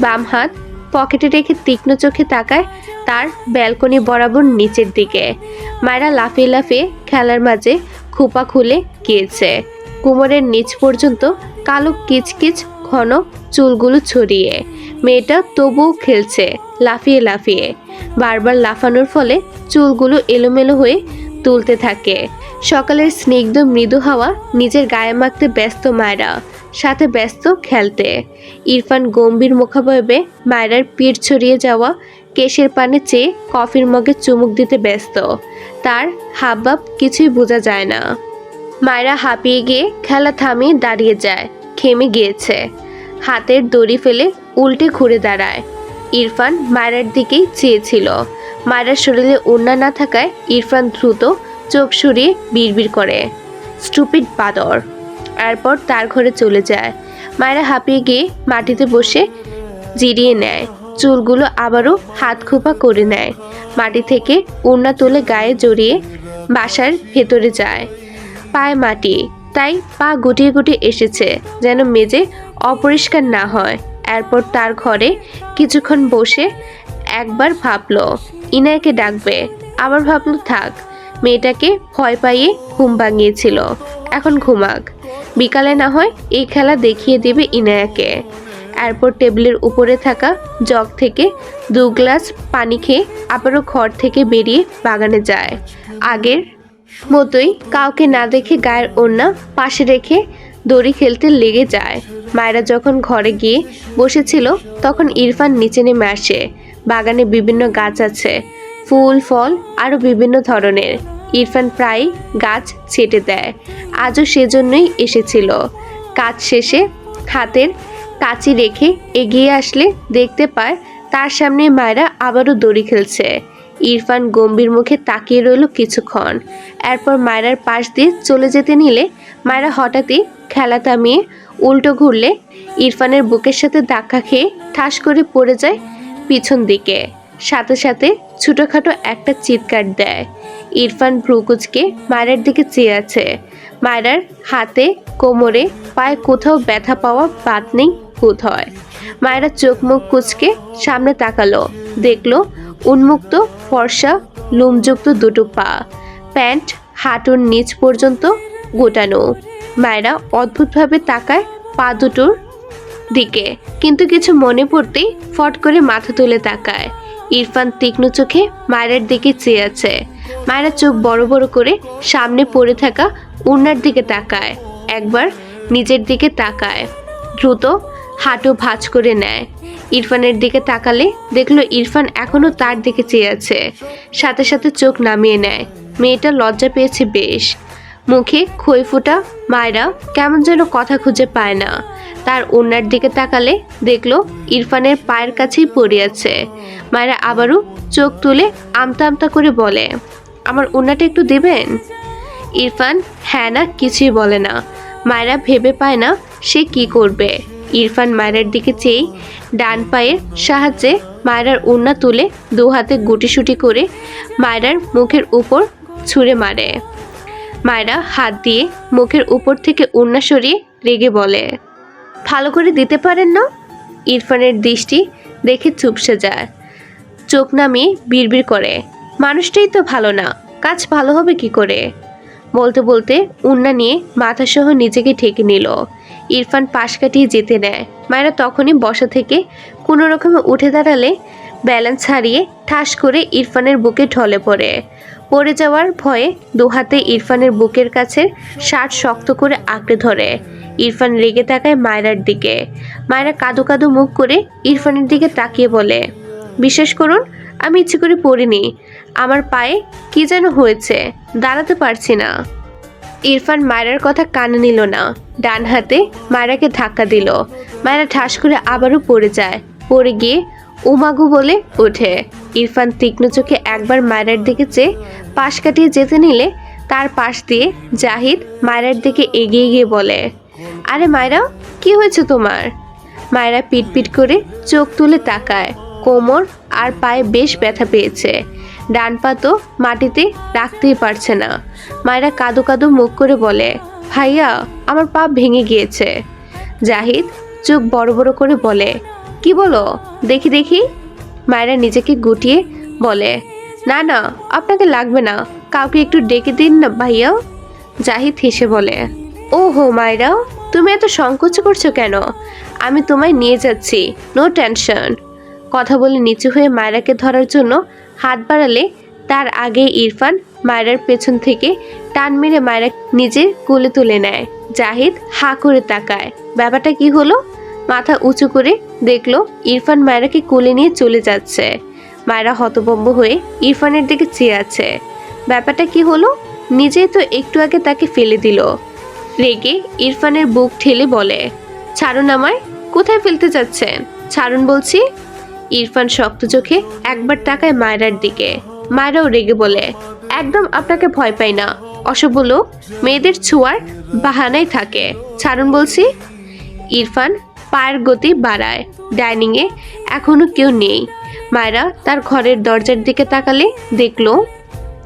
বাম হাত পকেটে রেখে তীক্ষ্ণ চোখে তাকায় তার ব্যালকনি বরাবর নিচের দিকে। মায়েরা লাফিয়ে লাফিয়ে খেলার মাঝে খোপা খুলে গিয়েছে। কোমরের নিচ পর্যন্ত কালো কিচকিচ ঘন চুলগুলো ছড়িয়ে। মেয়েটা তবুও খেলছে লাফিয়ে লাফিয়ে। বারবার লাফানোর ফলে চুলগুলো এলোমেলো হয়ে তুলতে থাকে। সকালের স্নিগ্ধ মৃদু হাওয়া নিজের গায়ে মাখতে ব্যস্ত মায়েরা, সাথে ব্যস্ত খেলতে। ইরফান গম্ভীর মুখাবয়বে মায়েরার পিঠ ছড়িয়ে যাওয়া কেশের পানে চেয়ে কফির মগে চুমুক দিতে ব্যস্ত। তার হাবভাব কিছুই বোঝা যায় না। মায়েরা হাঁপিয়ে গিয়ে খেলা থামিয়ে দাঁড়িয়ে যায়, খেমে গিয়েছে। হাতের দড়ি ফেলে উল্টে ঘুরে দাঁড়ায়। ইরফান মায়েরার দিকেই চেয়েছিল। মায়েরার শরীরে ওড়না না থাকায় ইরফান দ্রুত চোখ সরিয়ে বিড়বিড় করে, স্টুপিড বাদর। এরপর তার ঘরে চলে যায়। মায়েরা হাঁপিয়ে গিয়ে মাটিতে বসে জিরিয়ে নেয়। চুলগুলো আবারও হাত খোপা করে নেয়। মাটি থেকে ওড়না তুলে গায়ে জড়িয়ে বাসার ভেতরে যায়। পায়ে মাটি, তাই পা গুটিয়ে গুটিয়ে এসেছে যেন মেজে অপরিষ্কার না হয়। এরপর তার ঘরে কিছুক্ষণ বসে একবার ভাবলো ইনায়াকে ডাকবে, আবার ভাবলো থাক, মেয়েটাকে ভয় পাইয়ে ঘুম ভাঙিয়েছিল, এখন ঘুমাক, বিকালে না হয় এই খেলা দেখিয়ে দেবে ইনায়াকে। এরপর টেবিলের উপরে থাকা জগ থেকে 2 গ্লাস পানি খেয়ে আবারও ঘর থেকে বেরিয়ে বাগানে যায়। আগের মতোই কাউকে না দেখে গায়ের ওড়না পাশে রেখে দড়ি খেলতে লেগে যায়। মায়েরা যখন ঘরে গিয়ে বসেছিল তখন ইরফান নিচে নেমে আসে। বাগানে বিভিন্ন গাছ আছে, ফুল ফল আরও বিভিন্ন ধরনের। ইরফান প্রায় গাছ ছেটে দেয়, আজও সেজন্যই এসেছিল। কাজ শেষে হাতের কাঁচি রেখে এগিয়ে আসলে দেখতে পায় তার সামনে মায়েরা আবারও দড়ি খেলছে। ইরফান গম্ভীর মুখে তাকিয়ে রইল কিছুক্ষণ। এরপর মায়েরার পাশ দিয়ে চলে যেতে নিলে মায়েরা হঠাৎই খেলা থামিয়ে উল্টো ঘুরলে ইরফানের বুকের সাথে ধাক্কা খেয়ে ঠাস করে পড়ে যায় পিছন দিকে। সাথে সাথে ছোটোখাটো একটা চিৎকার দেয়। ইরফান ভ্রুকুচকে মায়েরার দিকে চেয়ে আছে। মায়েরার হাতে, কোমরে, পায়ে কোথাও ব্যথা পাওয়া বাদ নেই বোধ হয়। মায়েরা চোখ মুখ কুচকে সামনে তাকালো, দেখলো উন্মুক্ত ফর্সা লোমযুক্ত দুটো পা, প্যান্ট হাঁটুর নিচ পর্যন্ত গোটানো। মায়েরা অদ্ভুতভাবে তাকায় পা দুটোর দিকে, কিন্তু কিছু মনে পড়তেই ফট করে মাথা তুলে তাকায়। ইরফান তীক্ষ্ণ চোখে মায়েরার দিকে চেয়ে আছে। মায়েরা চোখ বড় বড় করে সামনে পড়ে থাকা ওড়নার দিকে তাকায়, একবার নিজের দিকে তাকায়, দ্রুত হাঁটু ভাঁজ করে নেয়। ইরফানের দিকে তাকালে দেখলো ইরফান এখনো তার দিকে চেয়ে আছে। সাথে সাথে চোখ নামিয়ে নেয়। মেয়েটা লজ্জা পেয়েছে বেশ। মুখে খই ফোটা মায়েরা কেমন যেন কথা খুঁজে পায় না। তার ওড়নার দিকে তাকালে দেখলো ইরফানের পায়ের কাছেই পড়ে আছে। মায়েরা আবারও চোখ তুলে আমতা আমতা করে বলে, আমার ওড়নাটা একটু দেবেন? ইরফান হ্যাঁ না কিছুই বলে না। মায়েরা ভেবে পায় না সে কি করবে। ইরফান মায়েরার দিকে চেয়ে ডান পায়ের সাহায্যে মায়েরার ওড়না তুলে 2 হাতে গুটিসুটি করে মায়েরার মুখের উপর ছুঁড়ে মারে। মায়েরা হাত দিয়ে মুখের উপর থেকে ওড়না সরিয়ে রেগে বলে, ভালো করে দিতে পারেন না? ইরফানের দৃষ্টি দেখে চুপসে যায়। চোখ নামিয়ে বিড়বিড় করে, মানুষটাই তো ভালো না, কাজ ভালো হবে কি করে? বলতে বলতে ওড়না নিয়ে মাথাসহ নিজেকে ঢেকে নিল। ইরফান পাশ কাটিয়ে যেতে নেয়। মায়েরা তখনই বসা থেকে কোনো রকমে উঠে দাঁড়ালে ব্যালেন্স হারিয়ে ঠাস করে ইরফানের বুকে ঢলে পড়ে যাওয়ার ভয়ে 2 হাতে ইরফানের বুকের কাছে শার্ট শক্ত করে আঁকড়ে ধরে। ইরফান রেগে তাকায় মায়েরার দিকে। মায়েরা কাদো কাদো মুখ করে ইরফানের দিকে তাকিয়ে বলে, বিশ্বাস করুন আমি ইচ্ছে করে পড়িনি, আমার পায়ে কি যেন হয়েছে, দাঁড়াতে পারছি না। ইরফান মায়েরার কথা কানে নিল না। ডান হাতে মায়েরাকে ধাক্কা দিল। মায়েরা ঠাস করে আবারও পড়ে যায়। পড়ে গিয়ে উমাগু বলে ওঠে। ইরফান তীক্ষ্ণ চোখে একবার মায়েরার দিকে চেয়ে পাশ কাটিয়ে যেতে নিলে তার পাশ দিয়ে জাহিদ মায়রার দিকে এগিয়ে গিয়ে বলে, আরে মায়রা, কি হয়েছে তোমার? মায়রা পিটপিট করে চোখ তুলে তাকায়। কোমর আর পায়ে বেশ ব্যথা পেয়েছে। ডান পা তো মাটিতে রাখতেই পারছে না। মায়রা কাঁদো কাঁদো মুখ করে বলে, ভাইয়া, আমার পা ভেঙে গিয়েছে। জাহিদ চোখ বড় বড় করে বলে, কি বলো? দেখি দেখি। মায়রা নিজেকে গুটিয়ে বলে, না না, আপনাকে লাগবে না, কাউকে একটু ডেকে দিন না ভাইয়া। জাহিদ হেসে বলে, ও হো মায়রা, তুমি এত সংকোচ করছো কেন? আমি তোমায় নিয়ে যাচ্ছি, নো টেনশন। কথা বলে নিচু হয়ে মায়রাকে ধরার জন্য হাত বাড়ালে তার আগে ইরফান মায়রার পেছন থেকে টান মেরে মায়রা নিজের কোলে তুলে নেয়। জাহিদ হা করে তাকায়। ব্যাপারটা কি হলো? মাথা উঁচু করে দেখলো ইরফান মায়রাকে কোলে নিয়ে চলে যাচ্ছে। মায়রা হতভম্ব হয়ে ইরফানের দিকে চেয়ে আছে। ব্যাপারটা কি হলো? নিজেই তো একটু আগে তাকে ফেলে দিল। রেগে ইরফানের বুক ঠেলে বলে, ছাড়ুন আমায়, কোথায় ফেলতে যাচ্ছেন? ছাড়ুন বলছি। ইরফান শক্ত চোখে একবার তাকায় মায়রার দিকে। মায়রাও রেগে বলে, একদম আপনাকে ভয় পাই না, অসভ্য লোক, মেয়েদের ছোঁয়ার বাহানায় থাকে, ছাড়ুন বলছি। ইরফান পায়ের গতি বাড়ায়। ডাইনিংয়ে এখনো কেউ নেই। মায়রা তার ঘরের দরজার দিকে তাকালে দেখলো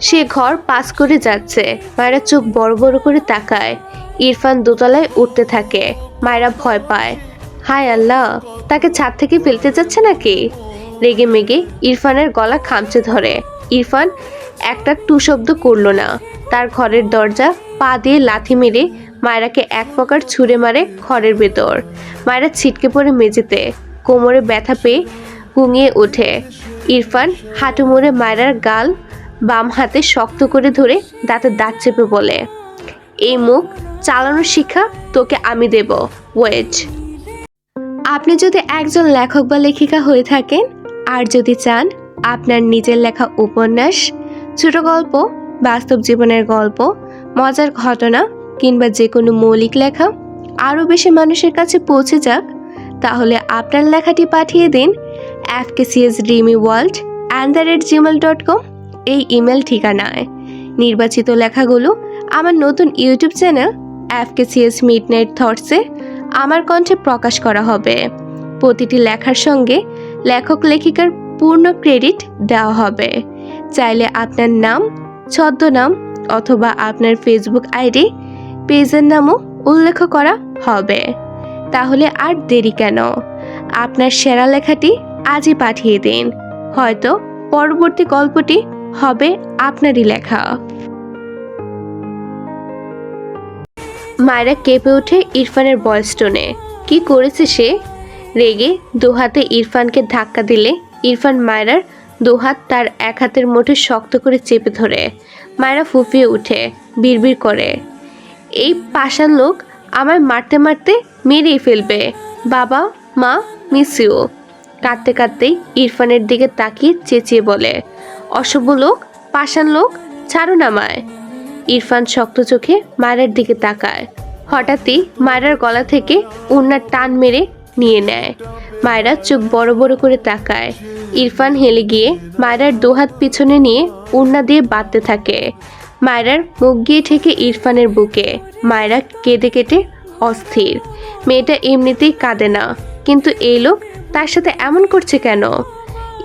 সে ঘর পাস করে যাচ্ছে। মায়রা চোখ বড় বড় করে তাকায়। ইরফান দোতলায় উঠতে থাকে। মায়রা ভয় পায়। হায় আল্লাহ, তাকে ছাদ থেকে ফেলতে যাচ্ছে নাকি? রেগে মেগে ইরফানের গলা খামচে ধরে। ইরফান একটা টু শব্দ করলো না। তার ঘরের দরজা পা দিয়ে লাথি মেরে মায়রাকে এক প্রকার ছুঁড়ে মারে ঘরের ভেতর। মায়রা ছিটকে পড়ে মেঝেতে, কোমরে ব্যথা পেয়ে গুঙিয়ে ওঠে। ইরফান হাঁটু মুড়ে মায়রার গাল বাম হাতে শক্ত করে ধরে দাঁতে দাঁত চেপে বলে, এই মুখ চালানোর শিক্ষা তোকে আমি দেব, ওয়েট। আপনি যদি একজন লেখক বা লেখিকা হয়ে থাকেন আর যদি চান আপনার নিজের লেখা উপন্যাস, ছোট গল্প, বাস্তব জীবনের গল্প, মজার ঘটনা কিংবা যে কোনো মৌলিক লেখা আরও বেশি মানুষের কাছে পৌঁছে যাক, তাহলে আপনার লেখাটি পাঠিয়ে দিন fkcsdreamyworld@gmail.com এই ইমেল ঠিকানায়। নির্বাচিত লেখাগুলো আমার নতুন ইউটিউব চ্যানেল FKCS মিডনাইট থটসে আমার কণ্ঠে প্রকাশ করা হবে। প্রতিটি লেখার সঙ্গে লেখক লেখিকার পূর্ণ ক্রেডিট দেওয়া হবে। চাইলে আপনার নাম, ছদ্মনাম অথবা আপনার ফেসবুক আইডি, পেজের নামও উল্লেখ করা হবে। তাহলে আর দেরি কেন? আপনার সেরা লেখাটি আজই পাঠিয়ে দিন। হয়তো পরবর্তী গল্পটি হবে আপনারই লেখা। মায়রা কেঁপে ওঠে ইরফানের ভয়েস টোনে। কি করেছে সে? রেগে দুহাতে ইরফানকে ধাক্কা দিলে ইরফান মায়রার দুহাত তার এক হাতের মুঠে শক্ত করে চেপে ধরে। মায়রা ফুঁফিয়ে উঠে, বিড়বিড় করে, এই পাষাণ লোক আমায় মারতে মারতে মেরেই ফেলবে। বাবা, মা, মিস ইউ। কাঁদতে কাঁদতেই ইরফানের দিকে তাকিয়ে চেঁচিয়ে বলে, অসভ্য লোক, পাষাণ লোক, ছাড়ুন আমায়। ইরফান শক্ত চোখে মায়রার দিকে তাকায়। হঠাৎই মায়রার গলা থেকে ওড়নার টান মেরে নিয়ে নেয়। মায়রা চোখ বড় বড় করে তাকায়। ইরফান হেলে গিয়ে মায়রার দুহাত পিছনে নিয়ে ওড়না দিয়ে বাঁধতে থাকে। মায়রার মুখ গিয়ে ঠেকে ইরফানের বুকে। মায়রা কেঁদে কেটে অস্থির। মেয়েটা এমনিতেই কাঁদে না, কিন্তু এই লোক তার সাথে এমন করছে কেন?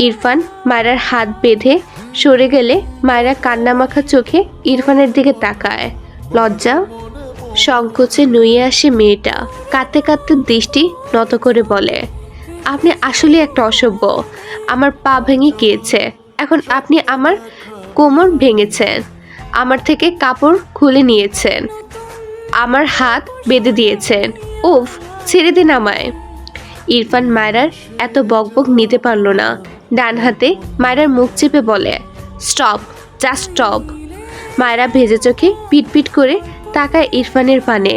ইরফান মায়রার হাত বেঁধে সরে গেলে মায়রা কান্নামাখা চোখে ইরফানের দিকে তাকায়। লজ্জা সংকোচে নুয়ে আসে মেয়েটা। কাঁদতে কাঁদতে দৃষ্টি নত করে বলে, আপনি আসলে একটা অসভ্য। আমার পা ভেঙে গিয়েছে, এখন আপনি আমার কোমর ভেঙেছেন, আমার থেকে কাপড় খুলে নিয়েছেন, আমার হাত বেঁধে দিয়েছেন। উফ, ছেড়ে দিন আমায়। ইরফান মায়রার এত বকবক নিতে পারল না। ডান হাতে মায়রার মুখ চেপে বলে, স্টপ, জাস্ট স্টপ। মায়রা ভেজে চোখে পিটপিট করে তাকায় ইরফানের পানে।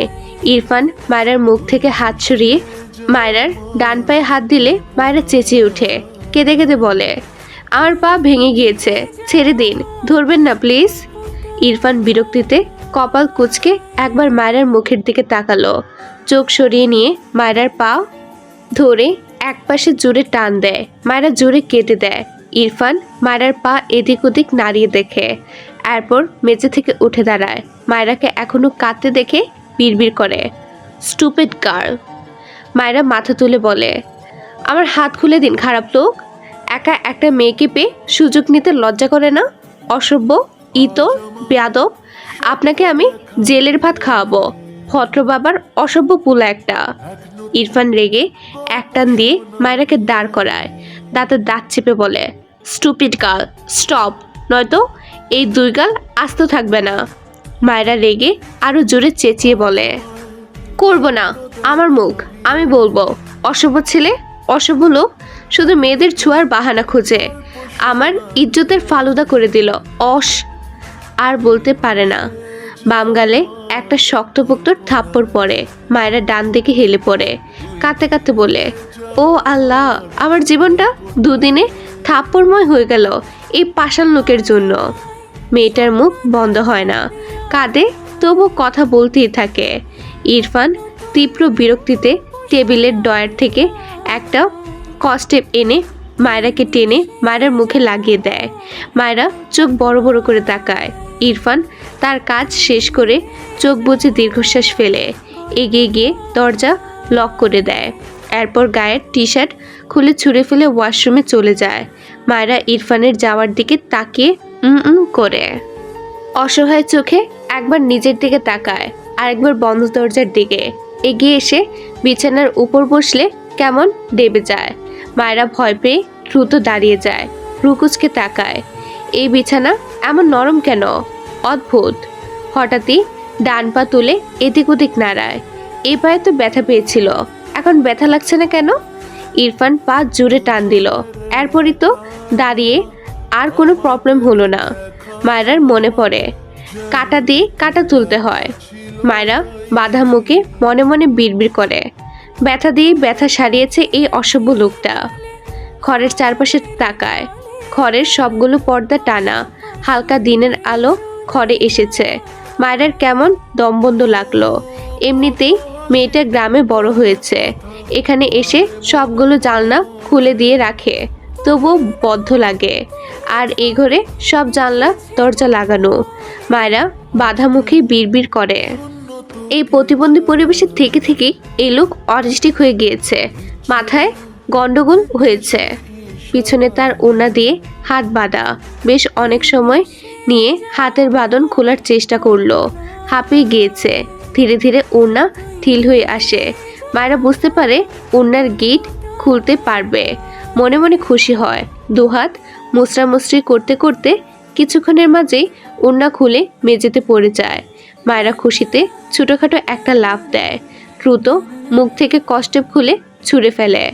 ইরফান মায়রার মুখ থেকে হাত সরিয়ে মায়রার ডান পায়ে হাত দিলে মায়রা চেঁচিয়ে উঠে, কেঁদে কেঁদে বলে, আমার পা ভেঙে গিয়েছে, ছেড়ে দিন, ধরবেন না প্লিজ। ইরফান বিরক্তিতে কপাল কুঁচকে একবার মায়রার মুখের দিকে তাকালো। চোখ সরিয়ে নিয়ে মায়রার পা ধরে একপাশে জোরে টান দেয়। মায়রা জোরে কেটে দেয়। ইরফান মায়রার পা এদিক ওদিক নাড়িয়ে দেখে এরপর মেঝে থেকে উঠে দাঁড়ায়। মায়রাকে এখনো কাঁদতে দেখে বিড়বিড় করে, স্টুপিড গার্ল। মায়রা মাথা তুলে বলে, আমার হাত খুলে দিন খারাপ লোক। একা একটা মেয়েকে পেয়ে সুযোগ নিতে লজ্জা করে না? অসভ্য, ইতর, বেয়াদব। আপনাকে আমি জেলের ভাত খাওয়াবো, ভদ্র বাবার অসভ্য পুলা একটা। ইরফান রেগে একটান দিয়ে মায়রাকে দাঁড় করায়। দাঁতে দাঁত চেপে বলে, স্টুপিড গার্ল, স্টপ, নয়তো এই দুই গাল আস্ত থাকবে না। মায়রা রেগে আরো জোরে চেঁচিয়ে বলে, করব না, আমার মুখ, আমি বলবো। অসভ্য ছেলে, অসভ্য লোক, শুধু মেয়েদের ছোঁয়ার বাহানা খুঁজে আমার ইজ্জতের ফালুদা করে দিল। আর বলতে পারে না। বাম গালে একটা শক্তপোক্ত থাপ্পড় পড়ে। মায়েরা ডান দিকে হেলে পড়ে, কাঁদতে কাঁদতে বলে, ও আল্লাহ, আমার জীবনটা দুদিনে থাপ্পড়ময় হয়ে গেল এই পাষাণ লোকের জন্য। মেয়েটার মুখ বন্ধ হয় না, কাঁদে তবু কথা বলতেই থাকে। ইরফান তীব্র বিরক্তিতে টেবিলের ডয়ার থেকে একটা কস্টেপ এনে মায়রাকে টেনে মায়রার মুখে লাগিয়ে দেয়। মায়রা চোখ বড় বড় করে তাকায়। ইরফান তার কাজ শেষ করে চোখ বুজে দীর্ঘশ্বাস ফেলে এগিয়ে গিয়ে দরজা লক করে দেয়। এরপর গায়ের টি শার্ট খুলে ছুঁড়ে ফেলে ওয়াশরুমে চলে যায়। মায়রা ইরফানের যাওয়ার দিকে তাকিয়ে করে অসহায় চোখে একবার নিজের দিকে তাকায়, আরেকবার বন্ধ দরজার দিকে। এগিয়ে এসে বিছানার উপর বসলে কেমন দেবে যায়। মায়রা ভয় পেয়ে দ্রুত দাঁড়িয়ে যায়, রুকুচকে তাকায়। এই বিছানা এমন নরম কেন? অদ্ভুত। হঠাৎই ডান পা তুলে এদিক ওদিক নাড়ায়। এই পায়ে তো ব্যথা পেয়েছিল, এখন ব্যথা লাগছে না কেন? ইরফান পা জুড়ে টান দিল। এরপরই তো দাঁড়িয়ে, আর কোনো প্রবলেম হলো না। মায়রার মনে পড়ে কাটা দিয়ে কাটা তুলতে হয়। মায়রা বাধা মুখে মনে মনে বিড়বিড় করে, ব্যথা দিয়ে ব্যথা সারিয়েছে এই অসভ্য লোকটা। ঘরের চারপাশে তাকায়। ঘরের সবগুলো পর্দা টানা, হালকা দিনের আলো ঘরে এসেছে। মায়রার কেমন দমবন্ধ লাগলো। এমনিতেই মেয়েটা গ্রামে বড় হয়েছে, এখানে এসে সবগুলো জানলা খুলে দিয়ে রাখে, তবুও বদ্ধ লাগে। আর এই ঘরে সব জানলা দরজা লাগানো। মায়রা বাধা মুখে বিড়বিড় করে, এই প্রতিবন্ধী পরিবেশের থেকে থেকে এই লোক অটিস্টিক হয়ে গিয়েছে, মাথায় গন্ডগোল হয়েছে। পিছনে তার ওড়না দিয়ে হাত বাঁধা। বেশ অনেক সময় নিয়ে হাতের বাঁধন খোলার চেষ্টা করলো, হাঁপিয়ে গিয়েছে। ধীরে ধীরে ওড়না ঢিল হয়ে আসে। মায়েরা বুঝতে পারে ওড়নার গিট খুলতে পারবে। মনে মনে খুশি হয়। দুহাত মুচড়ামুচড়ি করতে করতে কিছুক্ষণের মাঝেই ওড়না খুলে মেঝেতে পড়ে যায়। মায়েরা খুশিতে ছোটোখাটো একটা লাফ দেয়, দ্রুত মুখ থেকে কস্টেপ খুলে ছুঁড়ে ফেলে।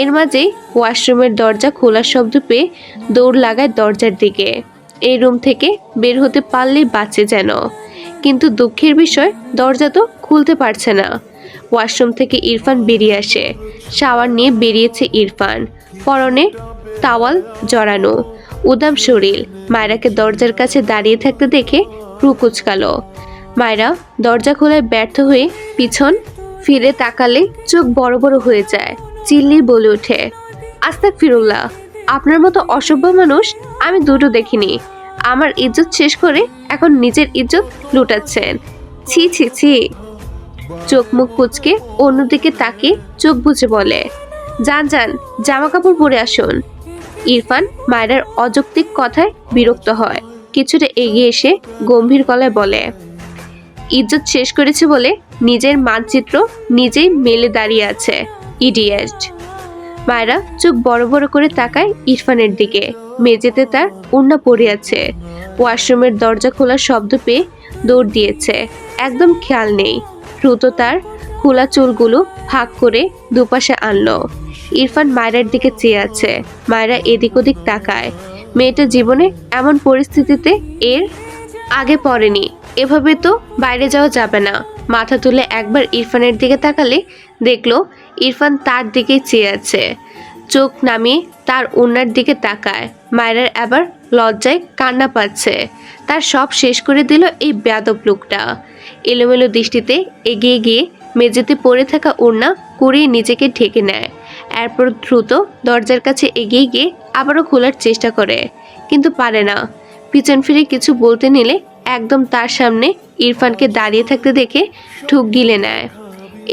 এর মাঝেই ওয়াশরুমের দরজা খোলার শব্দ পেয়ে দৌড় লাগায় দরজার দিকে। এই রুম থেকে বের হতে পারলেই বাঁচে যেন, কিন্তু দুঃখের বিষয় দরজা তো খুলতে পারছে না। ওয়াশরুম থেকে ইরফান বেরিয়ে আসে। শাওয়ার নিয়ে বেরিয়েছে ইরফান, পরনে তাওয়াল জড়ানো, উদাম শরীর। মায়রাকে দরজার কাছে দাঁড়িয়ে থাকতে দেখে ভ্রু কুঁচকালো। মায়রা দরজা খোলায় ব্যর্থ হয়ে পিছন ফিরে তাকালে চোখ বড় বড় হয়ে যায়। চিল্লি বলে ওঠে, আস্তাগফিরুল্লাহ, আপনার মতো অসভ্য মানুষ আমি দুটো দেখিনি। আমার ইজ্জত শেষ করে এখন নিজের ইজ্জত লুটাচ্ছেন। ছি ছি ছি। চোখ মুখ কুচকে অন্যদিকে তাকে চোখ বুজে বলে, যান যান, জামা কাপড় পরে আসুন। ইরফান মায়রার অযৌক্তিক কথায় বিরক্ত হয়। কিছুটা এগিয়ে এসে গম্ভীর গলায় বলে, ইজ্জত শেষ করেছে বলে নিজের মানচিত্র নিজেই মেলে দাঁড়িয়ে আছে, ইডিয়েট। মায়রা চোখ বড় বড় করে তাকায় ইরফানের দিকে। মেঝেতে তার ওড়না পড়ে আছে। ওয়াশরুমের দরজা খোলার শব্দ পেয়ে দৌড় দিয়েছে, একদম খেয়াল নেই। দ্রুত তার খোলা চুলগুলো ভাগ করে দুপাশে আনলো। ইরফান মায়রার দিকে চেয়ে আছে। মায়রা এদিক ওদিক তাকায়। মেয়েটা জীবনে এমন পরিস্থিতিতে এর আগে পড়েনি। এভাবে তো বাইরে যাওয়া যাবে না। মাথা তুলে একবার ইরফানের দিকে তাকালে দেখলো ইরফান তার দিকেই চেয়ে আছে। চোখ নামিয়ে তার ওড়নার দিকে তাকায়। মায়রার আবার লজ্জায় কান্না পাচ্ছে। তার সব শেষ করে দিল এই বেয়াদব লোকটা। এলোমেলো দৃষ্টিতে এগিয়ে গিয়ে মেঝেতে পড়ে থাকা ওড়না কুড়িয়ে নিজেকে ঢেকে নেয়। এরপর দ্রুত দরজার কাছে এগিয়ে গিয়ে আবারও খোলার চেষ্টা করে, কিন্তু পারে না। পিছন ফিরে কিছু বলতে নিলে একদম তার সামনে ইরফানকে দাঁড়িয়ে থাকতে দেখে ঠুক গিলে নেয়।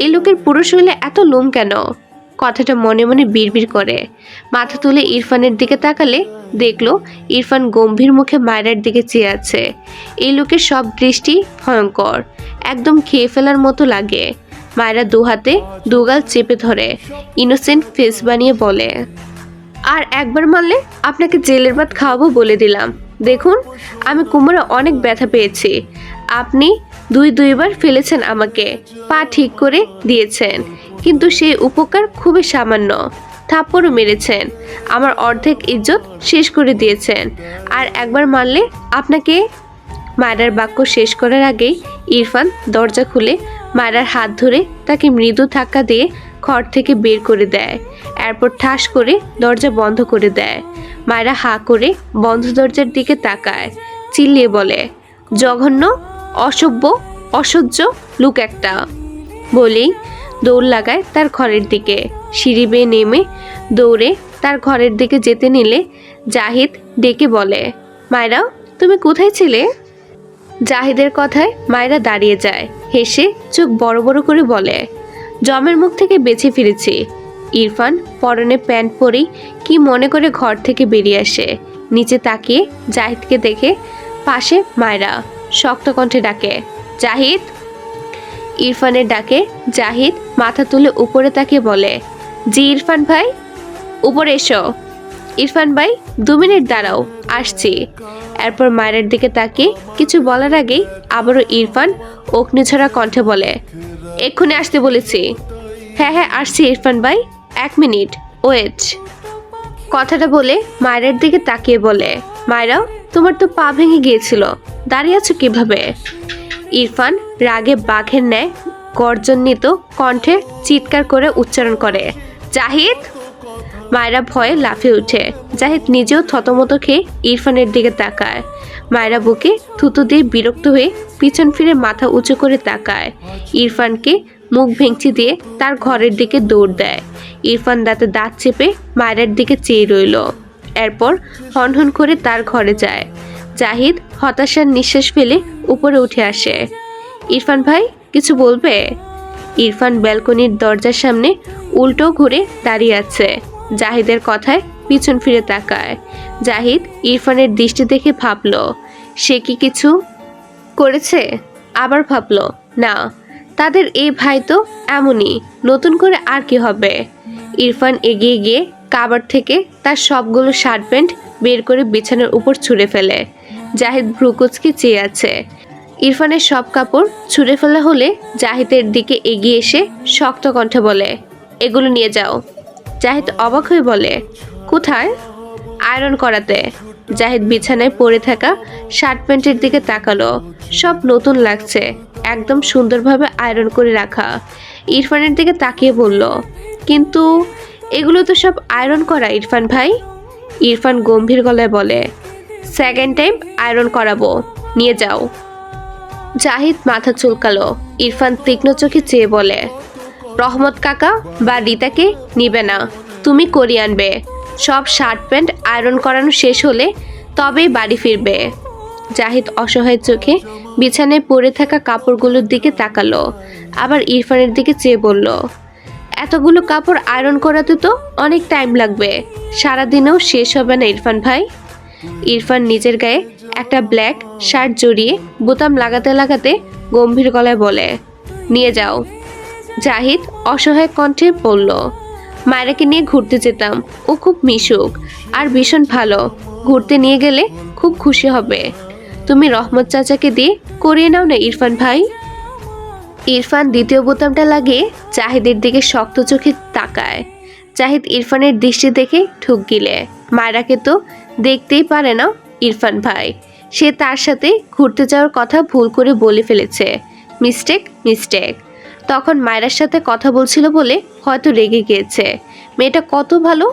এই লোকের পুরো শরীরে এত লোম কেন? কথাটা মনে মনে বিড়বিড় করে। মাথা তুলে ইরফানের দিকে তাকালে দেখলো ইরফান গম্ভীর মুখে মায়রার দিকে চেয়ে আছে। এই লোকের সব দৃষ্টি ভয়ঙ্কর, একদম খেয়ে ফেলার মতো লাগে। মায়রা দুহাতে দুগাল চেপে ধরে ইনোসেন্ট ফেস বানিয়ে বলে, আর একবার মারলে আপনাকে জেলের ভাত খাওয়াবো বলে দিলাম। দেখুন, আমি কোমরে অনেক ব্যথা পেয়েছি। আপনি দুইবার ফেলেছেন আমাকে, পা ঠিক করে দিয়েছেন, কিন্তু সেই উপকার খুবই সামান্য। থাপ্পড়ও মেরেছেন, আমার অর্ধেক ইজ্জত শেষ করে দিয়েছেন। আর একবার মারলে আপনাকে। মায়রার বাক্য শেষ করার আগেই ইরফান দরজা খুলে মায়রার হাত ধরে তাকে মৃদু ধাক্কা দিয়ে ঘর থেকে বের করে দেয়। এরপর ঠাস করে দরজা বন্ধ করে দেয়। মায়রা হাঁ করে বন্ধ দরজার দিকে তাকায়, চিল্লিয়ে বলে, জঘন্য, অসভ্য, অসহ্য লোক একটা। বলেই দৌড় লাগায় তার ঘরের দিকে। সিঁড়ি বেয়ে নেমে দৌড়ে তার ঘরের দিকে যেতে নিলে জাহিদ ডেকে বলে, মায়রা, তুমি কোথায় ছিলে? জাহিদের কথায় মায়রা দাঁড়িয়ে যায়, হেসে চোখ বড় বড় করে বলে, জমের মুখ থেকে বেঁচে ফিরেছি। ইরফান পরনে প্যান্ট পরেই কি মনে করে ঘর থেকে বেরিয়ে আসে। নিচে তাকিয়ে জাহিদকে দেখে পাশে মায়রা শক্ত কণ্ঠে ডাকে, জাহিদ। ইরফানের ডাকে জাহিদ মাথা তুলে উপরে তাকিয়ে বলে, জি ইরফান ভাই। উপরে এসো। ইরফান ভাই, 2 মিনিট দাঁড়াও, আসছি। এরপর মায়ের দিকে তাকিয়ে কিছু বলার আগেই আবারও ইরফান অগ্নিঝরা কণ্ঠে বলে, এক্ষুনি আসতে বলেছি। হ্যাঁ হ্যাঁ আসছি ইরফান ভাই, 1 মিনিট ওয়েট। কথাটা বলে মায়ের দিকে তাকিয়ে বলে, মায়েরা, তোমার তো পা ভেঙে গিয়েছিল, দাঁড়িয়ে আছো কিভাবে? ইরফান রাগে বাঘের ন্যায় গর্জনিত কণ্ঠে চিৎকার করে উচ্চারণ করে, জাহিদ। মায়রা ভয়ে লাফিয়ে ওঠে। জাহিদ নিজেও থতমত খেয়ে ইরফানের দিকে তাকায়। মায়রা বুকে থুতু দিয়ে বিরক্ত হয়ে পিছন ফিরে মাথা উঁচু করে তাকায়। ইরফানকে মুখ ভেঙচি দিয়ে তার ঘরের দিকে দৌড় দেয়। ইরফান দাঁতে দাঁত চেপে মায়রার দিকে চেয়ে রইল। এরপর হনহন করে তার ঘরে যায়। জাহিদ হতাশার নিঃশ্বাস ফেলে উপরে উঠে আসে। ইরফান ভাই, কিছু বলবে? ইরফান ব্যালকনির দরজার সামনে উল্টো ঘুরে দাঁড়িয়ে আছে। জাহিদের কথায় পিছন ফিরে তাকায়। জাহিদ ইরফানের দৃষ্টি দেখে ভাবল, সে কি কিছু করেছে? আবার ভাবল, না, তাদের এই ভাই তো এমনই, নতুন করে আর কি হবে। ইরফান এগিয়ে গিয়ে কাবার্ড থেকে তার সবগুলো শার্ট প্যান্ট বের করে বিছানার উপর ছুঁড়ে ফেলে। জাহিদ ভ্রুকুচকে চেয়ে আছে। ইরফানের সব কাপড় ছুঁড়ে ফেলা হলে জাহিদের দিকে এগিয়ে এসে শক্ত কণ্ঠে বলে, এগুলো নিয়ে যাও। জাহিদ অবাক হয়ে বলে, কোথায়? আয়রন করাতে। জাহিদ বিছানায় পড়ে থাকা শার্ট প্যান্টের দিকে তাকালো। সব নতুন লাগছে, একদম সুন্দরভাবে আয়রন করে রাখা। ইরফানের দিকে তাকিয়ে বলল, কিন্তু এগুলো তো সব আয়রন করা ইরফান ভাই। ইরফান গম্ভীর গলায় বলে, 2nd টাইম আয়রন করাবো, নিয়ে যাও। জাহিদ মাথা চুলকালো। ইরফান তীক্ষ্ণ চোখে চেয়ে বলে, রহমত কাকা বা রিতাকে নিবে না, তুমি করিয়ে আনবে। সব শার্ট প্যান্ট আয়রন করানো শেষ হলে তবেই বাড়ি ফিরবে। জাহিদ অসহায় চোখে বিছানায় পড়ে থাকা কাপড়গুলোর দিকে তাকালো, আবার ইরফানের দিকে চেয়ে বলল, এতগুলো কাপড় আয়রন করাতে তো অনেক টাইম লাগবে, সারাদিনেও শেষ হবে না ইরফান ভাই। ইরফান নিজের গায়ে একটা ব্ল্যাক শার্ট জড়িয়ে বোতাম লাগাতে লাগাতে গম্ভীর গলায় বলে, নিয়ে যাও। জাহিদ অসহায় কণ্ঠে বলল, মায়েরাকে নিয়ে ঘুরতে যেতাম, ও খুব মিশুক আর ভীষণ ভালো, ঘুরতে নিয়ে গেলে খুব খুশি হবে। তুমি রহমত চাচাকে দিয়ে করিয়ে নাও না ইরফান ভাই। ইরফান দ্বিতীয় বোতামটা লাগিয়ে জাহিদের দিকে শক্ত চোখে তাকায়। জাহিদ ইরফানের দৃষ্টি দেখে ঠুক গিলে। মায়েরাকে তো দেখতেই পারে না ইরফান ভাই, সে তার সাথে ঘুরতে যাওয়ার কথা ভুল করে বলে ফেলেছে। মিস্টেক। তখন মায়েরার সাথে কথা বলছিল বলে হয়তো রেগে গিয়েছে। মেয়েটা কত ভালো,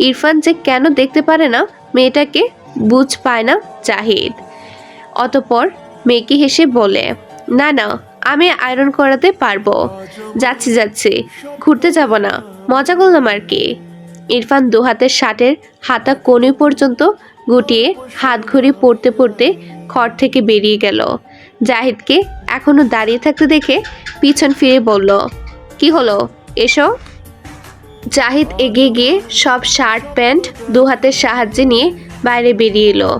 ইরফান যে কেন দেখতে পারে না মেয়েটাকে বুঝ পায় না জাহিদ। অতঃপর মেয়েকে হেসে বলে, না না, আমি আয়রন করাতে পারবো। যাচ্ছি, ঘুরতে যাব না, মজা করলাম আর কি। ইরফান দুহাতের শার্টের হাতা কনুই পর্যন্ত গুটিয়ে হাত ঘড়ি পড়তে পড়তে ঘর থেকে বেরিয়ে গেল। জাহিদকে এখনো দাঁড়িয়ে থাকতে দেখে পিছন ফিরে বলল, কি হলো, এসো। জাহিদ এগিয়ে গিয়ে সব শার্ট প্যান্ট দু হাতের সাহায্যে নিয়ে বাইরে বেরিয়ে এলো।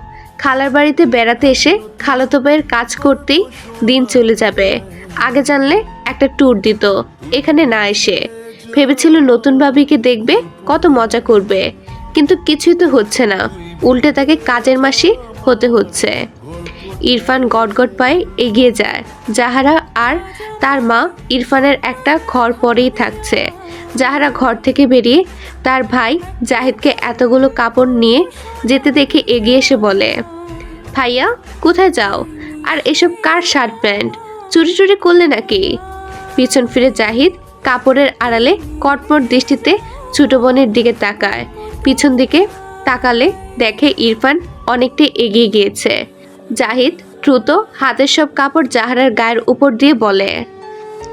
খালার বাড়িতে বেড়াতে এসে খালাতো ভাইয়ের কাজ করতেই দিন চলে যাবে। আগে জানলে একটা ট্যুর দিত, এখানে না এসে। ভেবেছিল নতুন ভাবিকে দেখবে, কত মজা করবে, কিন্তু কিছুই তো হচ্ছে না, উল্টে তাকে কাজের মাসি হতে হচ্ছে। ইরফান গটগট পায়ে এগিয়ে যায়। জাহারা আর তার মা ইরফানের একটা ঘর পরেই থাকছে। জাহারা ঘর থেকে বেরিয়ে তার ভাই জাহিদকে এতগুলো কাপড় নিয়ে যেতে দেখে এগিয়ে এসে বলে, ভাইয়া কোথায় যাও, আর এসব কার শার্ট প্যান্ট, চুরি চুরি করলে নাকি? পিছন ফিরে জাহিদ কাপড়ের আড়ালে কটমট দৃষ্টিতে ছোট বোনের দিকে তাকায়। পিছন দিকে তাকালে দেখে ইরফান অনেকটাই এগিয়ে গিয়েছে। জাহিদ দ্রুত হাতের সব কাপড় জাহারার গায়ের উপর দিয়ে বলে,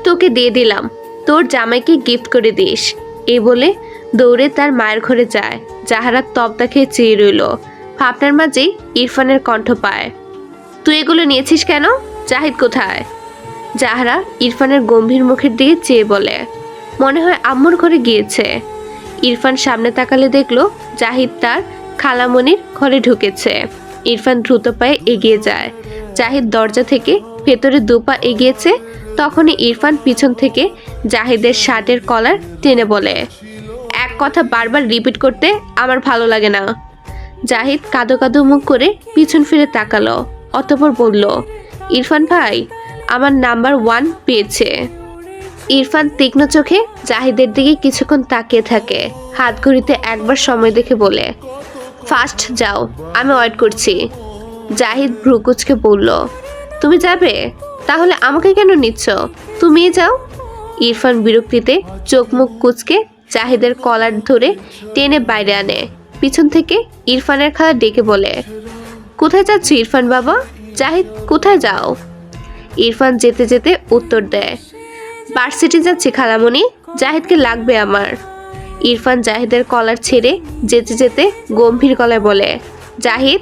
তোকে দিয়ে দিলাম, তোর জামাইকে গিফট করে দিস। এই বলে দৌড়ে তার মায়ের ঘরে যায়। জাহারা তপ্তা খেয়ে চেয়ে রইল। ভাবনার মাঝেই ইরফানের কণ্ঠ পায়, তুই এগুলো নিয়েছিস কেন? জাহিদ কোথায়? জাহারা ইরফানের গম্ভীর মুখের দিকে চেয়ে বলে, মনে হয় আম্মুর ঘরে গিয়েছে। ইরফান সামনে তাকালে দেখলো জাহিদ তার খালামণির ঘরে ঢুকেছে। ইরফান দ্রুত পায়ে এগিয়ে যায়। জাহিদ দরজা থেকে ভেতরে দুপা এগিয়েছে, তখনই ইরফান পিছন থেকে জাহিদের শার্টের কলার টেনে বলে, এক কথা বারবার রিপিট করতে আমার ভালো লাগে না। জাহিদ কাঁদো কাঁদো মুখ করে পিছন ফিরে তাকালো, অতঃপর বলল, ইরফান ভাই আমার নাম্বার 1 পেয়েছে। ইরফান তীক্ষ্ণ চোখে জাহিদের দিকে কিছুক্ষণ তাকিয়ে থাকে। হাত ঘড়িতে একবার সময় দেখে বলে, ফাস্ট যাও, আমি ওয়েট করছি। জাহিদ ভ্রুকুচকে বলল, তুমি যাবে? তাহলে আমাকে কেন নিচ্ছ, তুমিই যাও। ইরফান বিরক্তিতে চোখ মুখ কুচকে জাহিদের কলার ধরে টেনে বাইরে আনে। পিছন থেকে ইরফানের খালা ডেকে বলে, কোথায় যাচ্ছ ইরফান বাবা? জাহিদ কোথায় যাও? ইরফান যেতে যেতে উত্তর দেয়, ভার্সিটি যাচ্ছি খালামণি, জাহিদকে লাগবে আমার। ইরফান জাহিদের কলার ছেড়ে যেতে যেতে গম্ভীর গলায় বলে, জাহিদ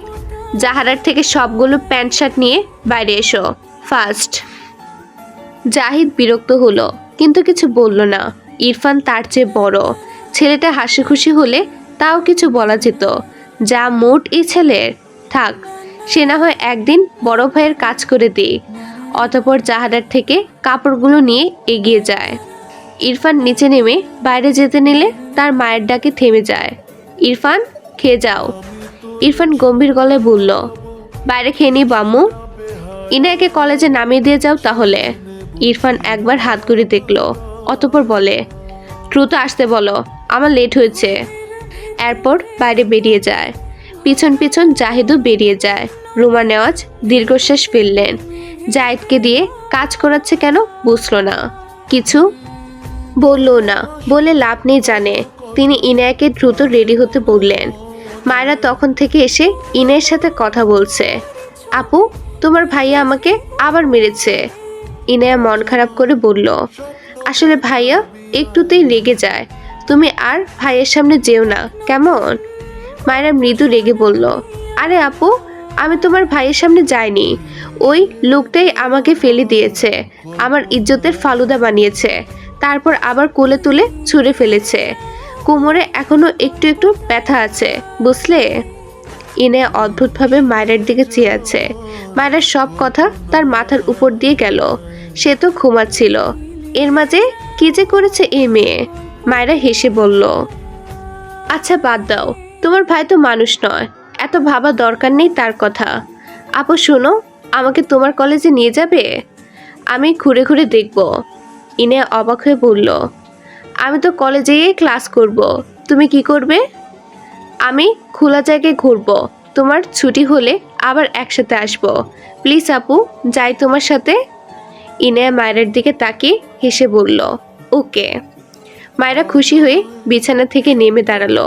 জাহারার থেকে সবগুলো প্যান্ট শার্ট নিয়ে বাইরে এসো, ফার্স্ট। জাহিদ বিরক্ত হলো, কিন্তু কিছু বলল না। ইরফান তার চেয়ে বড়, ছেলেটা হাসি খুশি হলে তাও কিছু বলা যেত। যা মুড এই ছেলের, থাক, সে না হয় একদিন বড় ভাইয়ের কাজ করে দিই। অতঃপর জাহারার থেকে কাপড়গুলো নিয়ে এগিয়ে যায়। ইরফান নিচে নেমে বাইরে যেতে নিলে তার মায়ের ডাকে থেমে যায়। ইরফান খেয়ে যাও। ইরফান গম্ভীর গলায় বলল, বাইরে খেয়ে নি বাম্মু। ইনায়কে কলেজে নামিয়ে দিয়ে যাও তাহলে। ইরফান একবার হাত ঘুরে দেখল, অতঃপর বলে, দ্রুত আসতে বলো, আমার লেট হয়েছে। এরপর বাইরে বেরিয়ে যায়। পিছন পিছন জাহিদও বেরিয়ে যায়। রুমা নেওয়াজ দীর্ঘশ্বাস ফেললেন। জাহিদকে দিয়ে কাজ করাচ্ছে কেন বুঝলো না, কিছু বললো না, বলে লাভ নেই জানে। তিনি ইনায়াকে দ্রুত রেডি হতে বললেন। মায়েরা তখন থেকে এসে ইনায়ের সাথে কথা বলছে। আপু, তোমার ভাইয়া আমাকে আবার মেরেছে। ইনায়া মন খারাপ করে বলল, আসলে ভাইয়া একটুতেই রেগে যায়, তুমি আর ভাইয়ের সামনে যেও না কেমন? মায়েরা মৃদু রেগে বলল, আরে আপু, আমি তোমার ভাইয়ের সামনে যাইনি, ওই লোকটাই আমাকে ফেলে দিয়েছে, আমার ইজ্জতের ফালুদা বানিয়েছে, তারপর আবার কোলে তুলে ছুঁড়ে ফেলেছে। কোমরে এখনো একটু একটু ব্যথা আছে, বুঝলে? ইনায়া অদ্ভুতভাবে মায়ের দিকে চেয়ে আছে। মায়ের সব কথা তার মাথার উপর দিয়ে গেল। সে তো ঘুমাচ্ছিল, এর মাঝে কি যে করেছে এই মেয়ে। মায়েরা হেসে বলল, আচ্ছা বাদ দাও, তোমার ভাই তো মানুষ নয়, এত ভাবা দরকার নেই তার কথা। আপু শোনো, আমাকে তোমার কলেজে নিয়ে যাবে? আমি ঘুরে ঘুরে দেখব। ইনায়া অবাক হয়ে বলল, আমি তো কলেজে গিয়ে ক্লাস করব, তুমি কি করবে? আমি খোলা জায়গায় ঘুরবো, তোমার ছুটি হলে আবার একসাথে আসবো। প্লিজ আপু, যাই তোমার সাথে। ইনায়া মায়ের দিকে তাকিয়ে হেসে বলল, ওকে। মায়েরা খুশি হয়ে বিছানা থেকে নেমে দাঁড়ালো।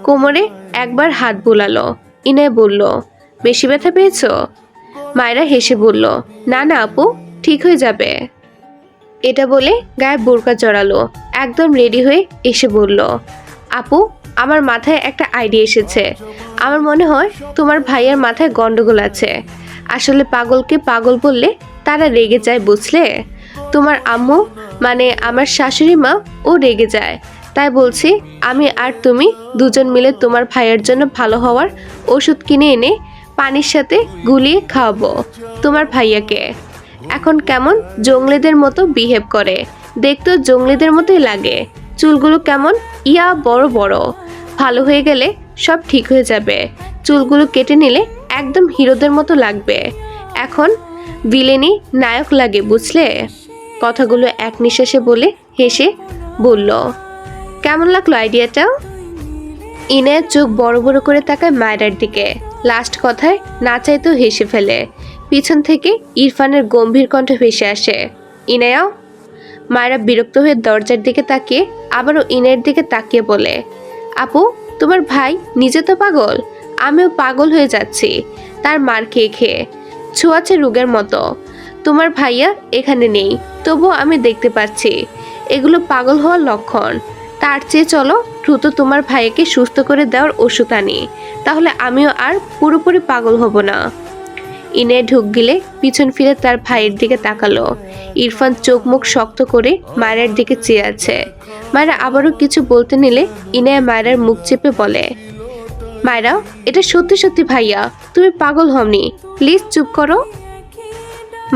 কোমরে একবার হাত বোলালো। ইনায়া বলল, বেশি ব্যথা পেয়েছো? মায়েরা হেসে বলল, না না আপু, ঠিক হয়ে যাবে। এটা বলে গায়ে বোরকা জড়ালো। একদম রেডি হয়ে এসে বলল, আপু আমার মাথায় একটা আইডিয়া এসেছে, আমার মনে হয় তোমার ভাইয়ের মাথায় গন্ডগোল আছে। আসলে পাগলকে পাগল বললে তারা রেগে যায়, বুঝলে? তোমার আম্মু মানে আমার শাশুড়ি মা ও রেগে যায়। তাই বলছি আমি আর তুমি দুজন মিলে তোমার ভাইয়ের জন্য ভালো হওয়ার ওষুধ কিনে এনে পানির সাথে গুলিয়ে খাওয়াবো তোমার ভাইয়াকে। এখন কেমন জঙ্গলিদের মতো বিহেভ করে, দেখতেও জঙ্গলিদের মতোই লাগে। চুলগুলো কেমন ইয়া বড় বড়। ভালো হয়ে গেলে সব ঠিক হয়ে যাবে। চুলগুলো কেটে নিলে একদম হিরোদের মতো লাগবে। এখন ভিলেনি নায়ক লাগে, বুঝলে? কথাগুলো এক নিঃশ্বাসে বলে হেসে বলল। কেমন লাগলো আইডিয়াটা? ইনায়ের চোখ বড় বড় করে তাকায় মায়রার দিকে। লাস্ট কথায় না চাইতেও হেসে ফেলে। পিছন থেকে ইরফানের গম্ভীর কণ্ঠ ভেসে আসে, ইনায়া। মায়রা বিরক্ত হয়ে দরজার দিকে তাকিয়ে আবারও ইনায়ের দিকে তাকিয়ে বলে, আপু তোমার ভাই নিজে তো পাগল, আমিও পাগল হয়ে যাচ্ছি তার মার খেয়ে খেয়ে, ছোঁয়াচে রোগের মতো। তোমার ভাইয়া এখানে নেই, তবুও আমি দেখতে পাচ্ছি। এগুলো পাগল হওয়ার লক্ষণ। তার চেয়ে চলো দ্রুত তোমার ভাইয়াকে সুস্থ করে দেওয়ার ওষুধ আনি, তাহলে আমিও আর পুরোপুরি পাগল হব না। ইনে ঢুক গিলে পিছন ফিরে তার ভাইয়ের দিকে তাকালো। ইরফান চোখ মুখ শক্ত করে মায়ের দিকে চেয়ে আছে। মায়েরা আবারও কিছু বলতে নিলে ইনে মায়ের মুখ চেপে বলে, মায়েরা এটা সত্যি সত্যি ভাইয়া, তুমি পাগল হওনি, প্লিজ চুপ করো।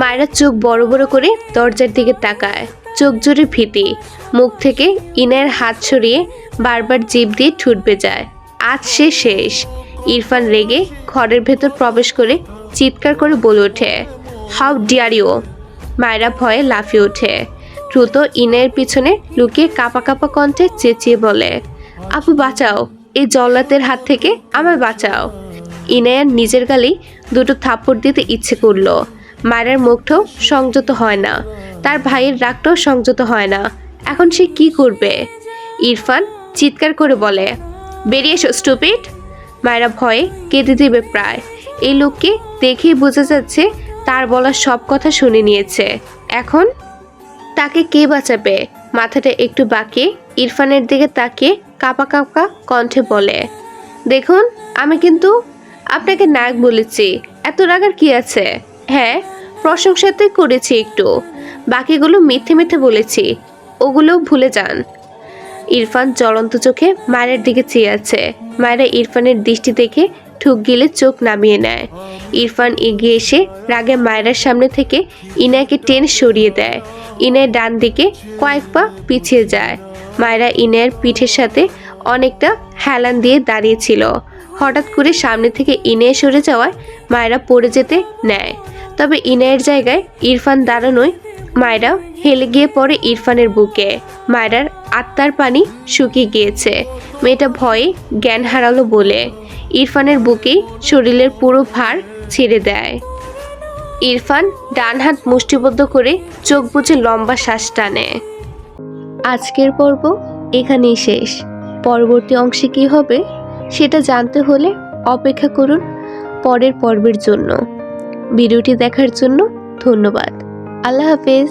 মায়েরা চোখ বড় বড় করে দরজার দিকে তাকায়, চোখ জুড়ে ভীতি। মুখ থেকে ইনের হাত সরিয়ে বারবার জিভ দিয়ে ঠুট বেজায়। আজ সে শেষ। ইরফান রেগে ঘরের ভেতর প্রবেশ করে চিৎকার করে বলে ওঠে, হাউ ডিয়ার ইউ। মায়েরা ভয়ে লাফিয়ে ওঠে। দ্রুত ইনের পিছনে লুকিয়ে কাঁপা কাঁপা কণ্ঠে চেঁচিয়ে বলে, আপু বাঁচাও, এই জল্লাদের হাত থেকে আমায় বাঁচাও। ইনায়ার নিজের গালেই দুটো থাপ্পড় দিতে ইচ্ছে করলো। মায়ের মুখটাও সংযত হয় না, তার ভাইয়ের রাগটাও সংযত হয় না। এখন সে কি করবে? ইরফান চিৎকার করে বলে, বেরিয়ে এসো স্টুপিড। মায়েরা ভয়ে কেঁদে দিবে প্রায়। এই লোককে দেখেই বোঝা যাচ্ছে তার বলা সব কথা শুনে নিয়েছে। এখন তাকে কে বাঁচাবে? মাথাটা একটু বাঁকিয়ে ইরফানের দিকে তাকিয়ে কাঁপা কাঁপা কণ্ঠে বলে, দেখুন আমি কিন্তু আপনাকে নায়ক বলেছি, এত রাগার কি আছে? হ্যাঁ প্রশংসাতেই করেছি একটু, বাকিগুলো মিথ্যে মিথ্যে বলেছি, ওগুলোও ভুলে যান। ইরফান জ্বলন্ত চোখে মায়ের দিকে চেয়ে আছে। মায়েরা ইরফানের দৃষ্টি দেখে ঠুক গিলে চোখ নামিয়ে নেয়। ইরফান এগিয়ে এসে রাগে মায়েরার সামনে থেকে ইনায়াকে টেনে সরিয়ে দেয়। ইনায়ের ডান দিকে কয়েক পা পিছিয়ে যায়। মায়েরা ইনায়ের পিঠের সাথে অনেকটা হেলান দিয়ে দাঁড়িয়েছিল। হঠাৎ করে সামনে থেকে ইনায়ে সরে যাওয়ায় মায়েরা পড়ে যেতে নেয়। তবে ইনায়ের জায়গায় ইরফান দাঁড়ানোয় মায়েরা হেলে গিয়ে পড়ে ইরফানের বুকে। মায়েরার আত্মার পানি শুকিয়ে গিয়েছে। মেয়েটা ভয়ে জ্ঞান হারালো বলে ইরফানের বুকেই শরীরের পুরো ভার ছেড়ে দেয়। ইরফান ডান হাত মুষ্টিবদ্ধ করে চোখ বুজে লম্বা শ্বাস টানে। আজকের পর্ব এখানেই শেষ। পরবর্তী অংশে কি হবে সেটা জানতে হলে অপেক্ষা করুন পরের পর্বের জন্য। ভিডিওটি দেখার জন্য ধন্যবাদ। আল্লাহ হাফেজ।